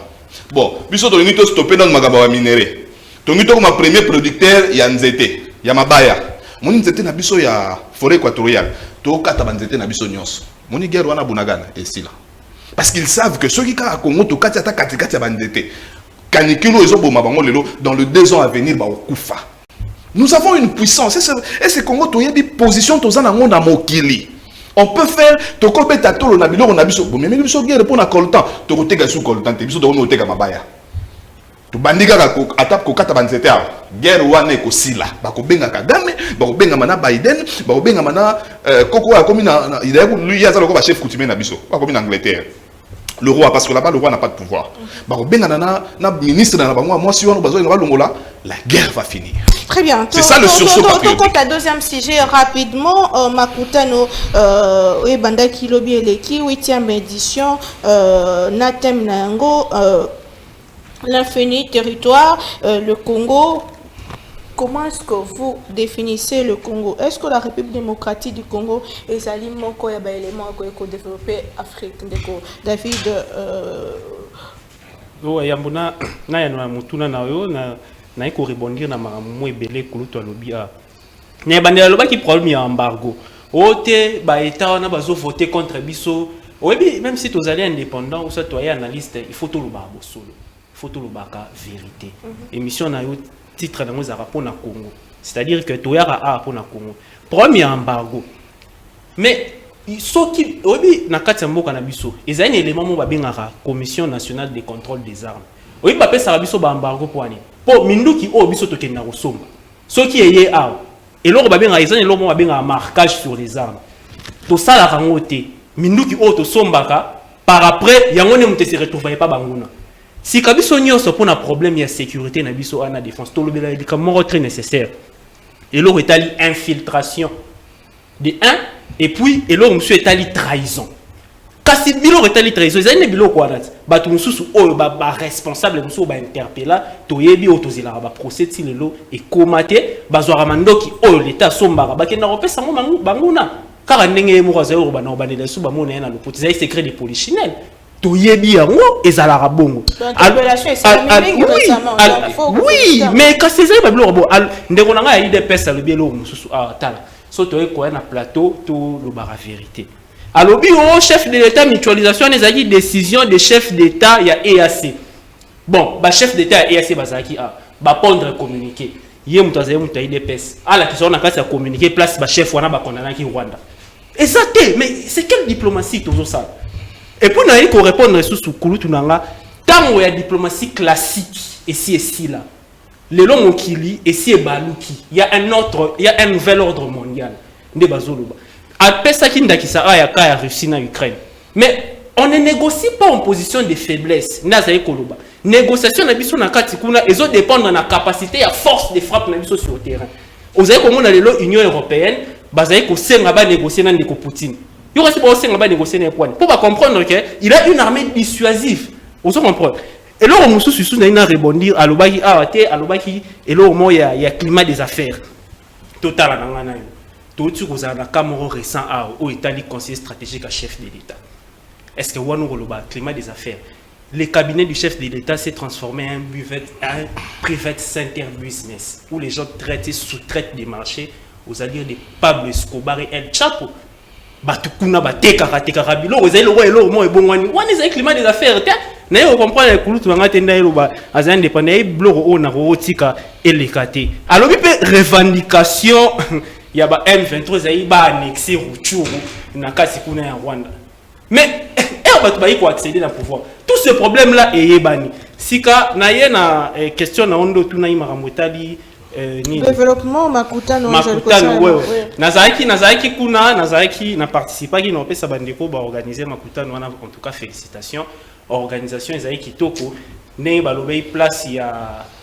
Bon, biso to ngito stopper dans magaba wa minéré. To ngito comme premier producteur ya nzete, ya mabaya. Moni nzete na biso ya forêt équatoriale. To kata banzete na biso nyonso. Moni guerre wana bunagana et là. Parce qu'ils savent que ceux qui ka Congo to kati ata kati ya banzete. Kanikilo ezoboma bango lelo dans le 2 ans à venir ba okufa. Nous avons une puissance et c'est Congo to yebi position to za na ngonda mokili. On peut faire toko beta tolo na biloko na biso mais biso guerre pour na coltan toko tega sous coltan te biso do tega mabaya to bandika ka atap ko kata banzete a guerre wana ko sila ba ko benga Kagame ba ko benga mana Biden ba ko benga mana koko a komi na il lui ya zalo ko ba chef coutumier na biso ba komi na Angleterre le roi parce que là-bas le roi n'a pas de pouvoir ba ko benga na ministre na bango moi si on ba zo longola la guerre va finir. Très bien. C'est ça le sursaut patriotique. Donc, la deuxième sujet, rapidement, Makutano, Bandaki Lobi Eleki, 8e édition, Natem Nango, l'infini territoire, le Congo. Comment est-ce que vous définissez le Congo? Est-ce que la République démocratique du Congo est un élément qui développer Afrique? David, yambona na ya na mutuna na yo na iko rebondir na mamu ebele kuluto alobi a na bandela loba ki problème ya embargo ote ba état na bazo voter contre biso oyebi même si tous allez indépendants ou soit toi analyste il faut tout le babo solo il faut tout le baka vérité émission na yo titre na ngozara pona Congo c'est-à-dire que toi a pona Congo problème ya embargo mais soki oyebi na kati ya mboka na biso ezali na élément mo babengaka commission nationale de contrôle des armes oyebi bapesaka biso baembargo po ani po minduki oyo biso tokenda kosomba soki eye awa eloko babengaka ezali eloko mo babengaka marquage sur les armes tosalaka yango te minduki oyo tosombaka par après yango ne moto se retrouve pa banguna sika biso nyonso mpona problème ya sécurité na biso ana défense tolobela likambo moko très nécessaire eloko etali infiltration de 1 et puis eloko monsieur etali trahison kasi biloko etali trahison ezali ne biloko wana bato mosusu oyo ba responsable mosusu ba interpella toyebi oyo tozelaka ba procès ti lelo ekoma te bazwaka mandoki oyo l'état sombaka bakenda kopesa ngo banguna kaka ndenge moko azali oyo bana obandela su bamona ye na lopoto ezali secret de polichinelle toyebi yango ezalaka bongo oui mais kasi ezali babiloko bo ndeko na ngai ya idps alobi eloko mosusu tala so toye koya na plateau to lobaka vérité alobi o chef de l'état mutualisation ezalaki décision de chef d'état ya EAC bon ba chef d'état ya EAC bazalaki bapondre communiqué ye moto azali moto ya idps alakisa na kati ya communiqué place ba chef wana bakondanaki Rwanda eza te mais c'est quelle diplomatie tozosala et puis nayi ko répondre sous kulutu nanga tango ya diplomatie classique ici là lelo mokili esi ebaluki il y a un nouvel ordre mondial nde bazoloba apesa ki ndakisa ayaka ya Russie na Ukraine mais on ne négocie pas en position de faiblesse nazali koloba négociation na biso na kati kuna ezo dépendre na capacité ya force de frappe na biso sur le terrain ozali komona lelo Union européenne bazali ko senga ba négocier na ndeko Poutine yo kasi ba senga ba négocier na point pour ba comprendre que il a une armée dissuasive ozo comprendre et là on se sous na rebondir alobaki awate alobaki et là au ya climat des affaires total na ngana tout tu kozala na Cameroun récent au Italie conseiller stratégique à chef de l'État est-ce que wanu koloba climat des affaires le cabinet du chef de l'État s'est transformé en un private center business où les gens traitent sous-traitent des marchés aux alliés de Pablo Escobar et El Chapo batukuna batekaka biloko ezali lokola eloko mo ebongwani wana ezali climat des affaires te na yo comprendre kulutu banga te ndai loba azali indépendant ye biloko oyo na kotika eleka te alobi mpe revendication ya ba M23 ezali baannexe Rutshuru na kati kuna ya Rwanda mais bato bayi ko accéder na pouvoir tout ce problème là eyebani sika na ye na question na ondo tuna makambo etali développement Makutano nazaki kuna nazaki na participaki na opesa bandeko ba organiser Makutano wana en tout cas félicitations organisation ezali kitoko ndenge balobei place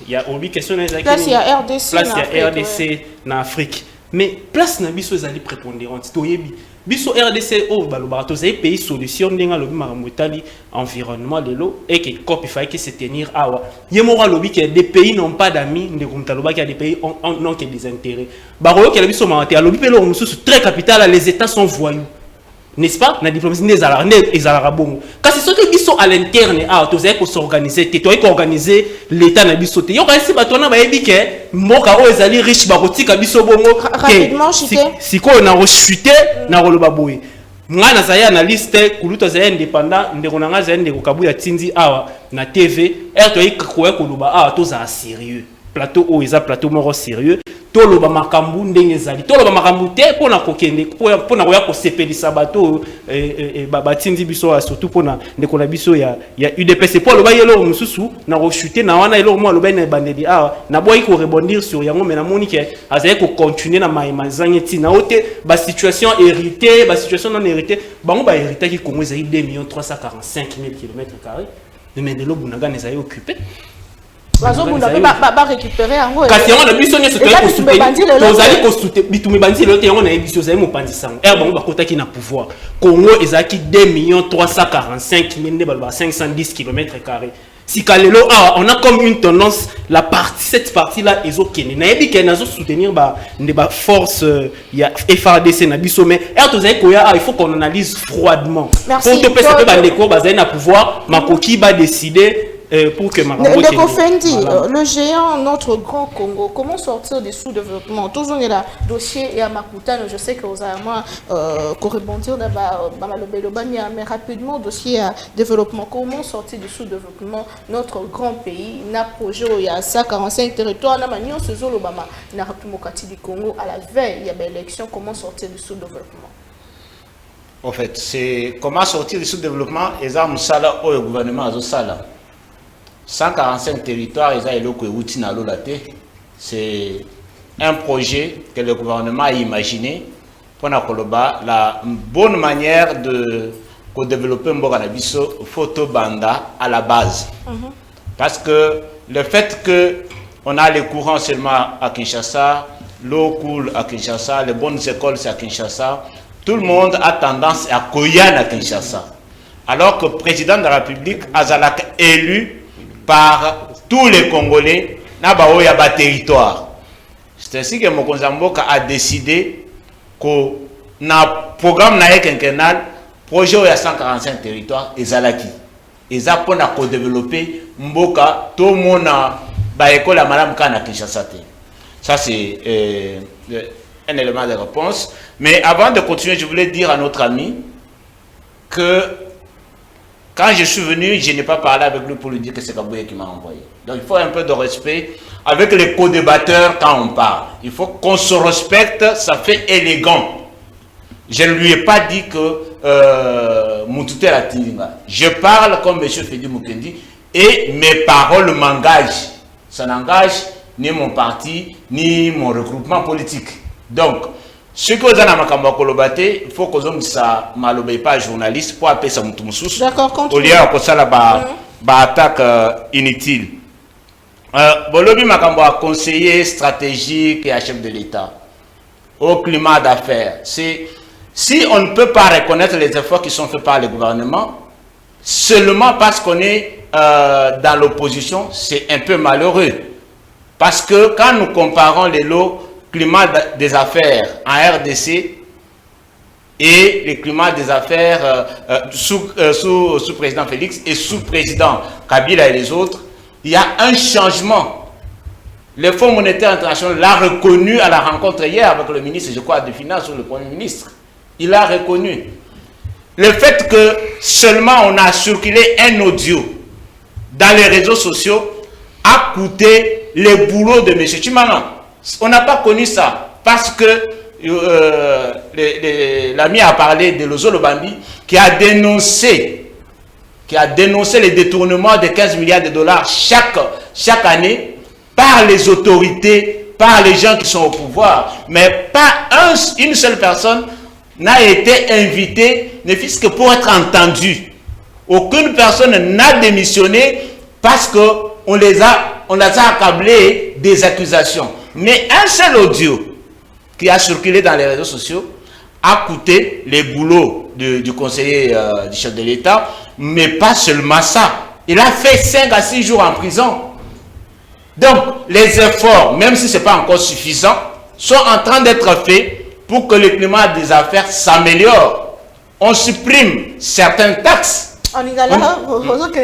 ya obi question ezali place ya RDC na Afrique mais place na biso ezali prépondérante toyebi biso RDC o balobaka tozali pays solution ndenge alobi makambo etali environnement lelo et que COP il fallait que se tenir awa yemo alobi que des pays n'ont pas d'amis ndeko mutaloba que des pays n'ont que des intérêts baroyo que biso maté alobi pe lo mususu très capital les états sont voyous n'est-ce pas na diplomatie des ezalaka bongo kasi soki biso à l'interne tozali ko s'organiser te toyi ko organiser l'état na biso te yo kasi bato na bayebi ke mboka o ezali riche bakotika biso bongo sikoyo na rechuter na koloba boye nga nazali analyste kuluta zali indépendant ndeko na nga zali ndeko Kabuya Tindi awa na TV toyi koya koloba tozala sérieux plateau o eza plateau moko sérieux toloba makambu ndenge ezali toloba makambu te pona kokende pona koya kosepelisa bato batindi biso surtout pona ndeko na biso ya UDPS po loba yelo mususu na rechuter na wana elo mo loba na bandeli na boyi ko rebondir sur yango mais na moni ke azali ko continuer na mazangi ti na ote ba situation héritée ba situation non héritée bango ba hérité ki Congo ezali 2 345 000 km², mais de lo bunaga ezali occupé va récupérer en gros. Kasi on a biso nyo soto ko soutenir. Tozali ko soutenir bitumé bandi le on a biso zali mo pandisango. Bango bakota ki na pouvoir. Congo ezaki 2 345 000 510 km². Si Kalelo, on a comme une tendance, cette partie-là, ils ont qu'une. Naïbi qui a soutenir des forces, il y a FARDC, Nabiso, mais il faut qu'on analyse froidement. Merci. Pour que le pouvoir, Makoki va décider pour que Ndeko Fendi, le géant, notre grand Congo, comment sortir du sous-développement? Toujours il y a le dossier et à Makuta, je sais que vous avez rebondir mais rapidement, dossier à développement. Comment sortir du sous-développement? Notre grand pays, n'a projet, il y a 145 territoires, n'a manion ce jour l'Obama, n'a rapidement du Congo à la veille, il y a des élections, comment sortir du sous-développement? En fait, c'est comment sortir du sous-développement et ça, le gouvernement a ça 145 territoires, c'est un projet que le gouvernement a imaginé pour la bonne manière de développer un photo banda à la base. Parce que le fait qu'on a les courants seulement à Kinshasa, l'eau coule à Kinshasa, les bonnes écoles c'est à Kinshasa, tout le monde a tendance à Koyan à Kinshasa. Alors que le président de la République, Azalak, élu par tous les Congolais, n'a pas de territoire. C'est ainsi que Mokonza Mboka a décidé que dans le programme quinquennal, projet il y a 145 territoires et Zalaki. Et ça pour développer Mboka, tout le monde a école à Madame Kana Kinshasa. Ça c'est un élément de réponse. Mais avant de continuer, je voulais dire à notre ami que quand je suis venu, je n'ai pas parlé avec lui pour lui dire que c'est Kabouye qui m'a envoyé. Donc il faut un peu de respect avec les co-débatteurs quand on parle. Il faut qu'on se respecte, ça fait élégant. Je ne lui ai pas dit que Moutouté la Tinga. Je parle comme M. Fedi Mukendi et mes paroles m'engagent. Ça n'engage ni mon parti, ni mon regroupement politique. Donc, ce que vous avez dit, il faut que vous ne pas journaliste pour appeler ça Moutoumoussous. D'accord, continue. Au lieu de ça, attaque inutile. Bolobi Makambo a conseiller stratégique et à chef de l'État au climat d'affaires. Si on ne peut pas reconnaître les efforts qui sont faits par le gouvernement, seulement parce qu'on est dans l'opposition, c'est un peu malheureux. Parce que quand nous comparons les lots climat des affaires en RDC et le climat des affaires sous président Félix et sous président Kabila et les autres, il y a un changement. Le Fonds monétaire international l'a reconnu à la rencontre hier avec le ministre, je crois, des Finances ou le Premier ministre. Il l'a reconnu. Le fait que seulement on a circulé un audio dans les réseaux sociaux a coûté le boulot de M. Chimana. On n'a pas connu ça parce que l'ami a parlé de Lozo Lobambi qui a dénoncé les détournements de 15 milliards de dollars chaque année par les autorités, par les gens qui sont au pouvoir. Mais pas une seule personne n'a été invitée, ne fût-ce que pour être entendue. Aucune personne n'a démissionné parce qu'on les a accablés des accusations. Mais un seul audio qui a circulé dans les réseaux sociaux a coûté les boulots du conseiller du chef de l'État, mais pas seulement ça. Il a fait 5 à 6 jours en prison. Donc, les efforts, même si ce n'est pas encore suffisant, sont en train d'être faits pour que le climat des affaires s'améliore. On supprime certaines taxes.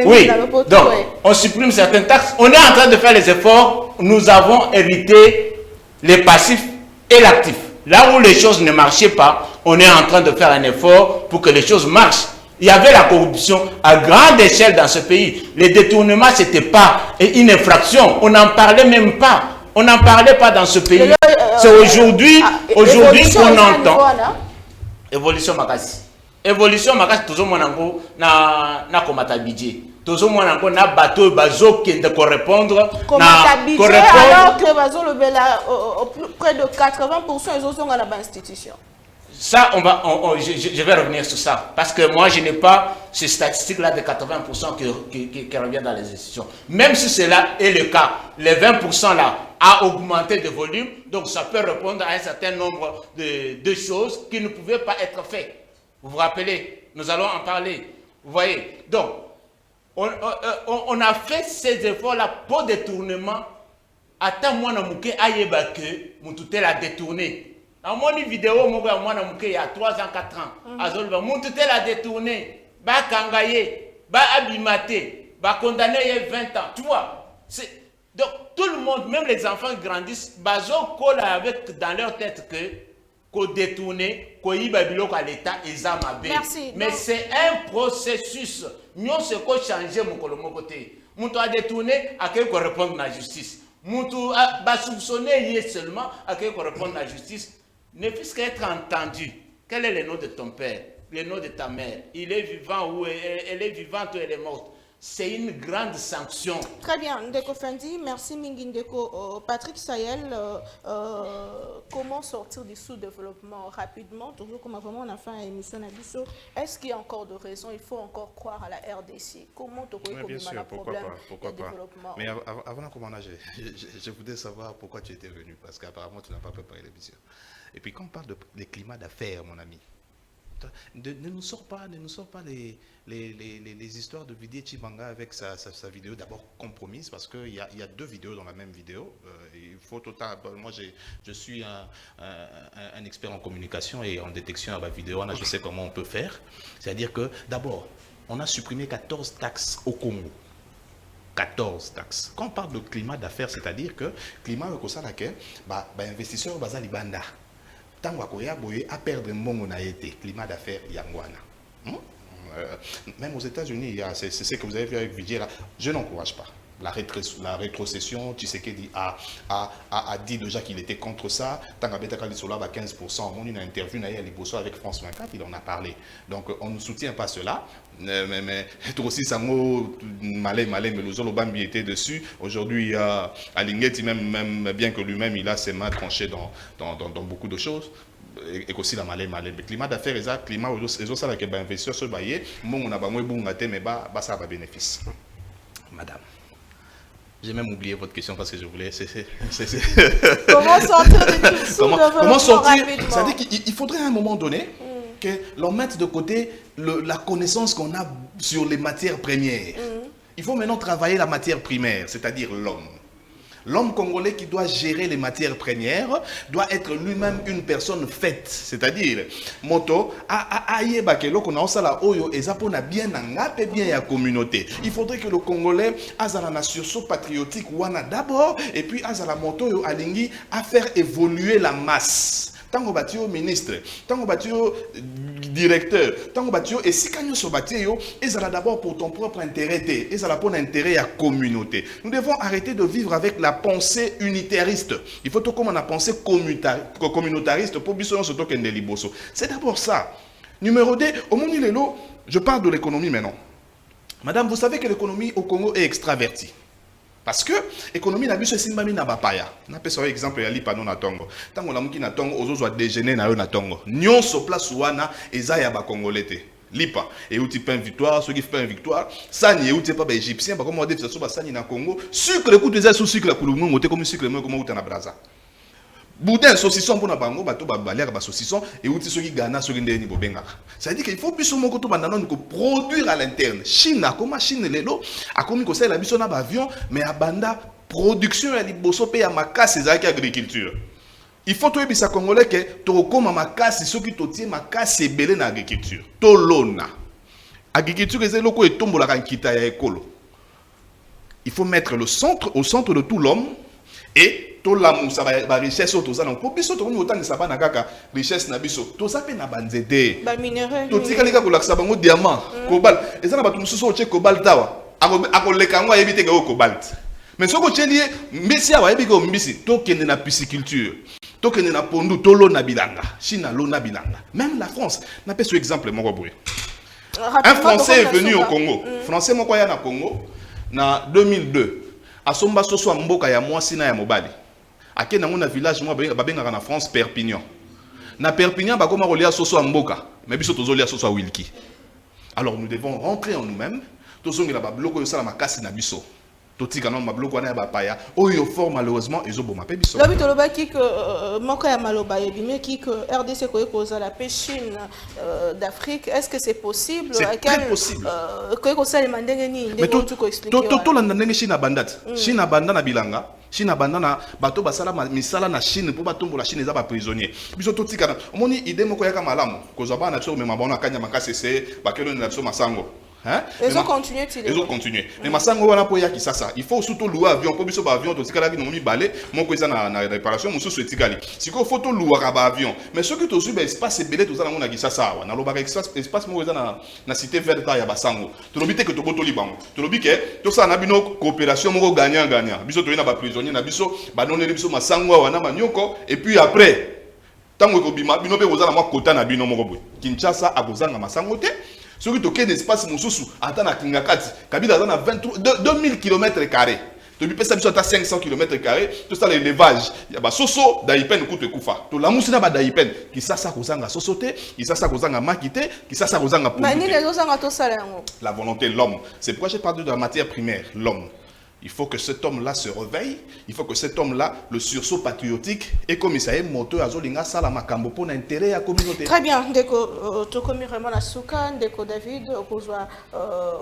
Oui, donc on supprime certaines taxes. On est en train de faire les efforts. Nous avons hérité les passifs et l'actif. Là où les choses ne marchaient pas, on est en train de faire un effort pour que les choses marchent. Il y avait la corruption à grande échelle dans ce pays. Les détournements, ce n'était pas une infraction. On n'en parlait même pas. On n'en parlait pas dans ce pays. C'est aujourd'hui qu'on entend. Évolution Makasi. Évolution Makasi, tout le monde na komata budget. Tout le monde na bateau bazo qui de correspondre. Alors que bazo le près de 80% ils sont dans la institution. Ça, je vais revenir sur ça. Parce que moi, je n'ai pas ces statistiques-là de 80% qui reviennent dans les institutions. Même si cela est le cas, les 20% là a augmenté de volume, donc ça peut répondre à un certain nombre de choses qui ne pouvaient pas être faites. Vous vous rappelez, nous allons en parler. Vous voyez, donc, on a fait ces efforts-là pour détournement. Attends, moi, je suis que je la détourné. Dans mon vidéo, il y a 3 ans, 4 ans. Mon tutel a détourné, ba kangaye, ba abimaté, ba condamné il y a 20 ans. Tu vois, donc tout le monde, même les enfants grandissent, bazo colle avec dans leur tête que qu'on détourné, qu'on y babilo à l'État et zamabé. Mais c'est un processus. Nous ce qu'on changer mon côté. Mon a détourné à qui qu'on répondre à la justice. Mon a soupçonné seulement à qui qu'on répondre à la justice. Ne puisse qu'être entendu. Quel est le nom de ton père, le nom de ta mère? Il est vivant ou elle est vivante ou elle est morte? C'est une grande sanction. Très bien, Ndeko Fendi, merci Mingi Ndeko. Patrick Sayel, comment sortir du sous-développement rapidement? Toujours comme vraiment on a fait une émission à Bissau. Est-ce qu'il y a encore de raisons? Il faut encore croire à la RDC. Comment tu peux bien sûr, pourquoi pas. Développement? Mais avant de commencer, je voudrais savoir pourquoi tu étais venu, parce qu'apparemment tu n'as pas préparé l'émission. Et puis quand on parle de climat d'affaires, mon ami, ne nous sort pas les histoires de Didier Tshibanga avec sa vidéo d'abord compromise, parce qu'il y a 2 vidéos dans la même vidéo. Il faut total. Moi, je suis un expert en communication et en détection à la vidéo. Je sais comment on peut faire. C'est-à-dire que d'abord, on a supprimé 14 taxes au Congo. 14 taxes. Quand on parle de climat d'affaires, c'est-à-dire que climat investisseur basa libanda. Tant à perdre mon on a été climat d'affaires yangwana. Même aux États-Unis, c'est ce que vous avez vu avec Vidier là. Je n'encourage pas. La rétrocession, Tshisekedi a dit déjà qu'il était contre ça. Tant qu'à Betakali Sola, 15%. On a une interview avec France 24, il en a parlé. Donc on ne soutient pas cela. Mais toi aussi, Sango, Malé, mais le Zolo Bambi était dessus. Aujourd'hui, Alingeti, même bien que lui-même, il a ses mains tranchées dans beaucoup de choses. Et aussi la malé. Le climat d'affaires, les climat, les autres, qui investisseurs sur le baillet, on a mais ça va bénéfice. Madame. J'ai même oublié votre question parce que je voulais. Comment sortir de tout comment sortir? C'est-à-dire qu'il faudrait à un moment donné que l'on mette de côté la connaissance qu'on a sur les matières premières. Il faut maintenant travailler la matière primaire, c'est-à-dire l'homme. L'homme congolais qui doit gérer les matières premières doit être lui-même une personne faite. C'est-à-dire, moto, il faudrait que le Congolais ait la nation patriotique d'abord, et puis ait la moto alingi à faire évoluer la masse. Tango batio ministre, tango batio directeur, tango batio et si kanyo so batio, ezala d'abord pour ton propre intérêt, ezala pour l'intérêt à la communauté. Nous devons arrêter de vivre avec la pensée unitariste. Il faut tout comme on a pensé communautariste pour biso so tokende liboso. C'est d'abord ça. Numéro 2, au monde lelo, je parle de l'économie maintenant. Madame, vous savez que l'économie au Congo est extravertie. Parce que l'économie n'a pas de na bapaya. Na pesa exemple ya lipa no na tongo. Tango la muki na tongo ozo déjeuner na yo na tongo. Nyon so place wana eza ya ba congolais. Lipa et outi pain victoire, ceux qui font victoire, sani et outi pas ba égyptien, ba comme on dit ça ba sani na Congo. Sucre le coup des sous sucre la kulungu ngote comme sucre moi comme outa na braza. Boudin saucisson pour na bango bato ba balère ba saucisson et outi ceux qui gana ceux qui ndeni bobenga. Ça veut dire qu'il faut plus mon koto bandana ko produire à l'interne. Chine comme Chine lelo a comme ko ça la biso na ba avion mais a banda production ya liboso pe ya makasi za agriculture. Il faut tout ebisa congolais que to koma makasi ceux qui totie makasi ebele na agriculture. To lona. Agriculture ezelo loko etombola kan kita ya ekolo. Il faut mettre au centre de tout l'homme et tout l'amour ça va richesse auto ça donc pour biso to autant de sabana kaka richesse na biso to ça pe na banzete ba minerai to tika lika ko laksa bango diamant cobalt et ça na batu mususu o che cobalt tawa akoleka ngo ayebite ke o cobalt mais soko chelie mbisi awa yebi ko mbisi to kende na pisciculture to kende na pondu to lo na bilanga china lo na bilanga même la France n'a pas ce exemple mon boy. Un Français est venu au Congo. Français moko ya na Congo na 2002 asomba soso mboka ya mwasi na ya mobali. Ake na village moi babenga na France Perpignan. Na Perpignan, bah comment relier à Soso Amboka, mais biso tozoli à Soso à Wilki. Alors nous devons rentrer en nous-mêmes. Tozongi la babloko ça la makasi na biso. Totika non mabloko wana ba paya. Oyo fort malheureusement ezo boma pe biso. Lobi toloba ki que moko ya maloba yebi qui que RDC ko cause la Chine d'Afrique, est-ce que c'est possible? C'est très possible. Ko ça les mandenge ni mais ndeko tu ko expliquer. To landa ndenge Chine abandate. Chine abanda na bilanga. Chine abanda na bato basala misala na Chine pour batombo la Chine eza ba prisonnier. Biso totika na omoni idée moko ya kama malamu. Koza ba na tso mema bona kanya makasi c'est ba kelo na tso masango. Hein? Ils ont continué. Ils ont continué. Mais masango wana po ya kisasa. Il faut surtout louer avion. Pour biso ba avion to tikala ki no mi balé. Moko eza na réparation musu so etikali. Siko photo louer ka ba avion. Mais ce que to su ba espace belé to za na mona kisasa wa. Na loba ka espace moko eza na cité verte ya basango. To lobite que to boto libango. To lobi ke to sa na bino coopération moko gagnant. Biso to ina ba prisonnier na biso ba noneli biso masango wa na manyoko et puis après tango ko bima bino pe koza na mwa kota na bino moko boy. Kinshasa akozanga masango te. Ce qui est espace mususu attend na Kingakati kabila dans 2000 km². Depuis pesa biso ata 500 km², tout ça l'élevage. Ya ba soso daipen kutu kufa. To la musina ba daipen ki sasa kozanga sosote, ki sasa kozanga makite, ki sasa kozanga pour. Mani les osanga to sala yango. La volonté de l'homme. C'est pourquoi j'ai parlé de la matière primaire, l'homme. Il faut que cet homme-là se réveille. Il faut que cet homme-là, le sursaut patriotique, et comme il s'est moteur à Zolinga, ça la makambo pour l'intérêt à la communauté. Très bien. Deko, tu commis vraiment la souka, Deko David, on voit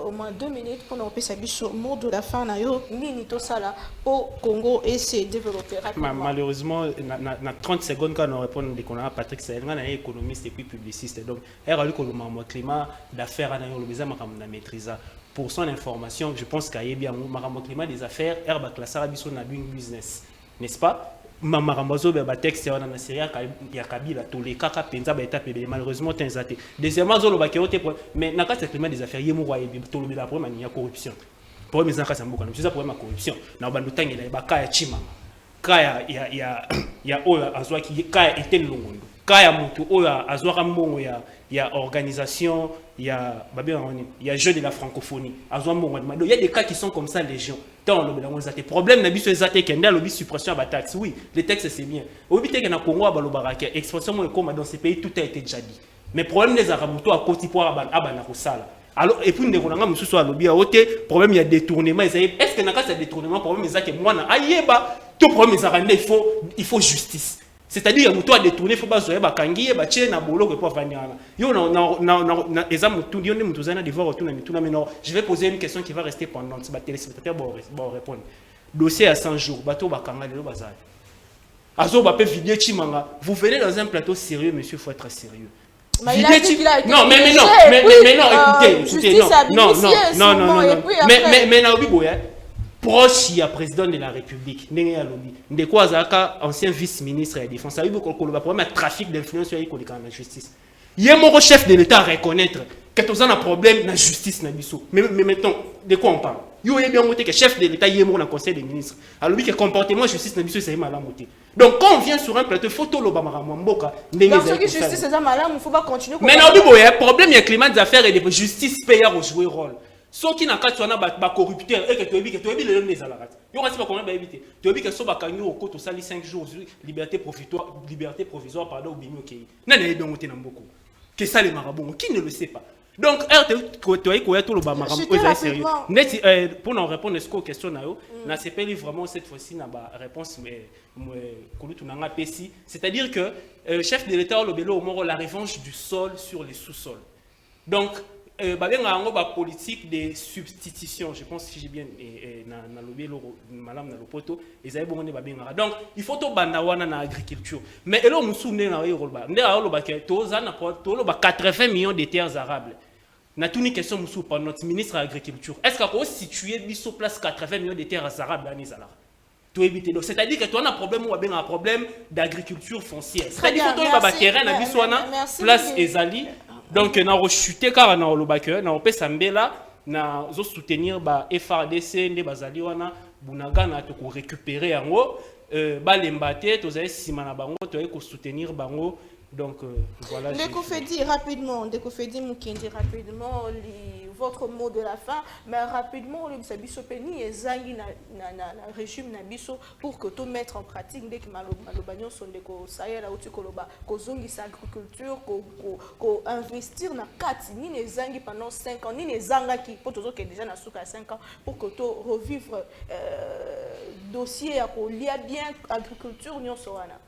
au moins 2 minutes pour nous passer sur le mot de la fin. Nayo, mini to sala au Congo et se développer rapidement. Malheureusement, na 30 secondes quand on répond dès qu'on a Patrick Saël, on est économiste et puis publiciste. Donc, il y a le climat d'affaires à le besoin de maîtriser. Pour son information, je pense qu'il y a bien un climat des affaires, herbe classe arabiso na doing business, n'est-ce pas? Marambazo ba texte ya na Syria ya Kabila tous les kaka penza ba étape malheureusement tenzaté. Deuxièmement zo lo ba kéoté mais na kata climat des affaires yemo wa yebi to lo la problème ya corruption. Problème za kasa mboka, c'est ça problème la corruption. Na ba ndutangela ba kaya chima. Kaya ya oya azwa ki kaya eten longondo. Kaya mutu oya azwa mbongo ya organisation, il y a jeu de la francophonie. Il y a des cas qui sont comme ça, légion. Le problème, c'est suppression à taxe. Oui, les textes, c'est bien. Au but, il y a Congo, expression dans ces pays, tout a été déjà dit. Mais le problème, les Arabes, à côté pour alors, et puis, nous avons le problème, il y a détournement. Est-ce que dans le détournement, le problème, c'est que moi, tout problème, il faut justice. C'est-à-dire que toi détourner faut pas zoer ba kangiye ba tche na bolo pour venir là. Yo na exam tout yo ne mutuzana de voir retour na mituna mais non, je vais poser une question qui va rester pendante. Ba téléspectateur bon répondre. Dossier à 100 jours, bateau ba kanga le bazar. Azo ba pe vidéo chimanga. Vous venez dans un plateau sérieux monsieur, faut être sérieux. Mais il a dit qu'il a été non, mais écoutez, non, mais na obi boya. Proche du président de la République, Ndeko Azaka, ancien vice-ministre de la Défense, il y a un problème de trafic d'influence sur la justice. Il y a un chef de l'État à reconnaître que tu as un problème de la justice. Mais mettons, de quoi on parle? Il y a bien que le chef de l'État est dans le conseil des ministres. Alors, le comportement de la justice, c'est mal à monter. Donc, quand on vient sur un plateau, photo, le Bamaramamboka, donc, ce qui justice, c'est mal, il ne faut pas continuer. Mais non, il y a un problème, il y a un climat d'affaires et de justice payeur au jouer rôle. Ceux qui n'ont pas de corrupteur et que tu as dit que tu as dit les hommes des alarates. Il y a combien d'éviter. Tu as dit que ce bakagno au côté sali 5 jours liberté provisoire pardon au bimi ok. Non non donc on beaucoup. Que ça les marabouts qui ne le sait pas. Donc tu as tout le bamaram sérieux. Pour nous répondre aux questions na CPL vraiment cette fois-ci na ba réponse mais c'est-à-dire que le chef de l'État le bélo au la revanche du sol sur les sous-sols. Donc la politique de substitution, je pense que j'ai bien donc il faut tout bandawana na agriculture mais là nous souvenons na Yoruba to 80 millions de terres arables na tout une question musu par notre ministre de l'agriculture est-ce qu'on situer biso place 80 millions de terres arables à Nizala to éviter donc c'est-à-dire que tu as un problème ou un problème d'agriculture foncière c'est-à-dire que tu as terrain na biso na place ezali. Donc, on a chuté car on a le bac, on a Sambela, on a soutenir FRDC, on a Bunaga, on a récupérer en haut, Balembate, on a Simana Bango, on a soutenir Bango, Donc voilà. Ndekofedi rapidement, Ndekofedi Mukindi rapidement, votre mot de la fin, mais rapidement, le Sabiso Peni et Zangi na régime Nabiso pour que tout mettre en pratique dès que Malobagnon sont des Sahel à Utukoloba, Kozongi sa agriculture, ko investir na kati ni les Zangi pendant 5 ans, ni les Zanga qui pour toujours qui est déjà na souka 5 ans pour que tout revivre dossier à ko lia bien agriculture nyon soana.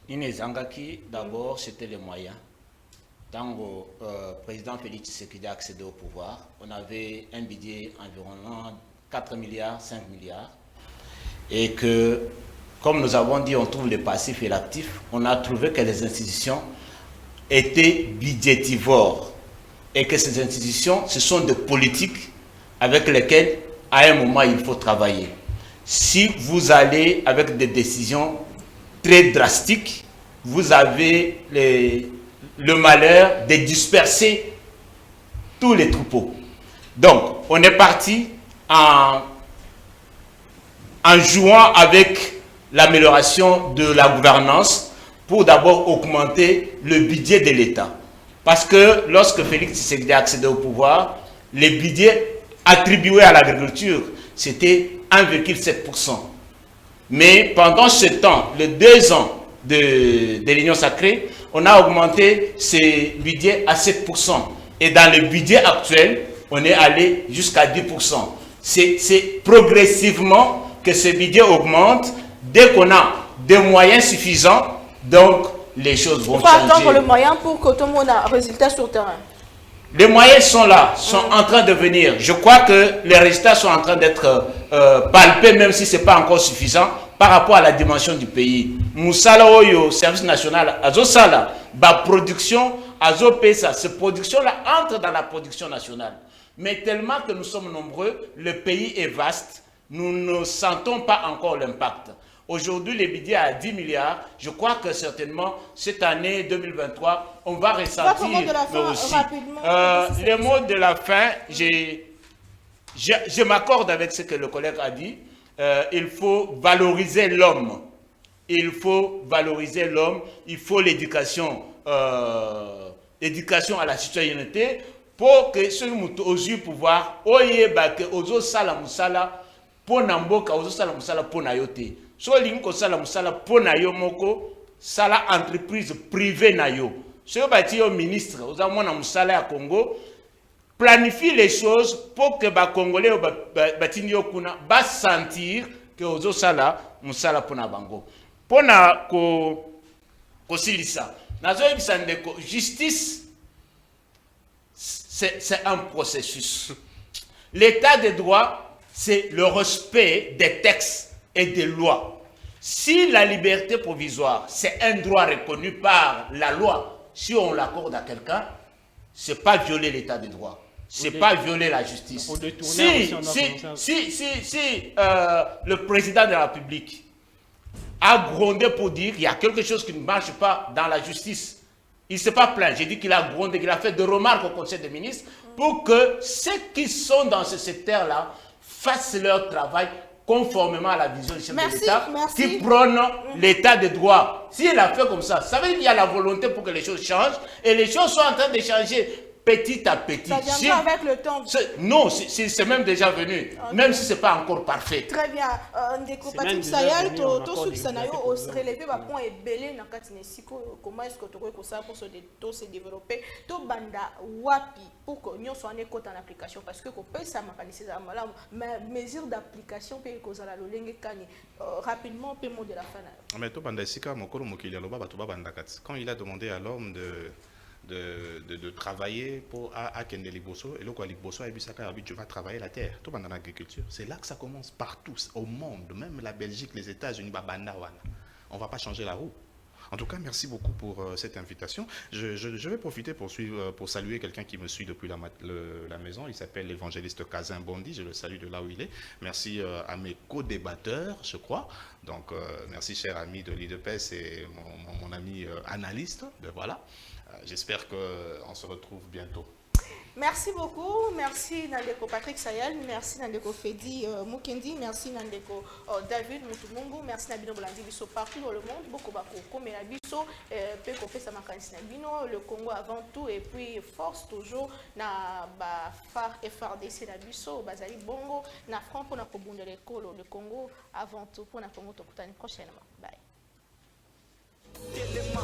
Nine Zangaki, d'abord, c'était les moyens. Quand le président Félix Tshisekedi a accédé au pouvoir, on avait un budget environ 4 milliards, 5 milliards. Et que, comme nous avons dit, on trouve les passifs et l'actif, on a trouvé que les institutions étaient budgétivores. Et que ces institutions, ce sont des politiques avec lesquelles, à un moment, il faut travailler. Si vous allez avec des décisions très drastique, vous avez le malheur de disperser tous les troupeaux. Donc, on est parti en jouant avec l'amélioration de la gouvernance pour d'abord augmenter le budget de l'État. Parce que lorsque Félix Tshisekedi a accédé au pouvoir, les budgets attribués à l'agriculture, c'était 1,7%. Mais pendant ce temps, les 2 ans de l'Union sacrée, on a augmenté ces budgets à 7%. Et dans le budget actuel, on est allé jusqu'à 10%. C'est progressivement que ce budget augmente. Dès qu'on a des moyens suffisants, donc les choses vont changer. Il faut attendre le moyen pour que tout le monde ait un résultat sur le terrain. Les moyens sont là, sont en train de venir. Je crois que les résultats sont en train d'être palpés, même si ce n'est pas encore suffisant par rapport à la dimension du pays. Moussala Oyo, service national, Azosala, production, Azopesa, ces productions-là entrent dans la production nationale. Mais tellement que nous sommes nombreux, le pays est vaste, nous ne sentons pas encore l'impact. Aujourd'hui, le budget à 10 milliards. Je crois que certainement, cette année 2023, on va ressentir. Les mots de la fin, je m'accorde avec ce que le collègue a dit. Il faut valoriser l'homme. Il faut valoriser l'homme. Il faut l'éducation à la citoyenneté pour que ceux qui ont eu pouvoir, ozo sala musala, pour namboka, ozo sala musala pour nayote. So linko sala musala pour nayo moko, sala entreprise privée nayo. So bati yo ministre, oza mona musala ya Congo, planifie les choses pour que les Congolais batini yo kuna ba sentir que ozo sala musala pour na bango. Pour na ko silisa. Nazo yebisa ndeko justice c'est un processus. L'état de droit, c'est le respect des textes et des lois. Si la liberté provisoire, c'est un droit reconnu par la loi, si on l'accorde à quelqu'un, ce n'est pas violer l'état de droit. Ce n'est pas violer la justice. Si le président de la République a grondé pour dire qu'il y a quelque chose qui ne marche pas dans la justice, il ne s'est pas plaint. J'ai dit qu'il a grondé, qu'il a fait des remarques au Conseil des ministres pour que ceux qui sont dans ce secteur-là fassent leur travail conformément à la vision du chef de l'État qui prône l'état de droit. S'il a fait comme ça, ça veut dire qu'il y a la volonté pour que les choses changent et les choses sont en train de changer petit à petit. Ça viendra avec le temps. Non, c'est même déjà venu, même si ce n'est pas encore parfait. Très bien. Patrick Sayal, tout ce qui s'en a eu relevé, point est belé dans comment est-ce que tu peux ça pour se développer. Tout banda wapi pour que nous soyons en application parce que peut ça mais mesure d'application peut causer la langue rapidement peut de la fin. Mais tout banda sika mokolo mokili aloba batuba banda kat. Quand il a demandé à l'homme de travailler pour à Kende Liboso et le quoi Liboso et Bissaka tu vas travailler la terre tout dans l'agriculture. C'est là que ça commence partout au monde, même la Belgique, les États-Unis, on va pas changer la roue. En tout cas, merci beaucoup pour cette invitation. Je vais profiter pour saluer quelqu'un qui me suit depuis la maison. Il s'appelle l'évangéliste Kazin Bondi. Je le salue de là où il est. Merci à mes co-débatteurs, je crois. Donc, merci, cher ami de l'IDPS et mon ami analyste. Voilà. J'espère qu'on se retrouve bientôt. Merci beaucoup. Merci Nandeko Patrick Sayel. Merci Nandeko Fedi Mukendi. Merci Nandeko David Mutumungu. Merci Nabino Bolandi Biso partout dans le monde. Beaucoup comme la Biso, Peko Pesa Makansi Nabino, le Congo avant tout et puis force toujours na ba FRDC na Biso, Bazali Bongo, na Franc pour na Kobunda le Congo avant tout pour na Congo Tokutani prochainement. Bye. Telema,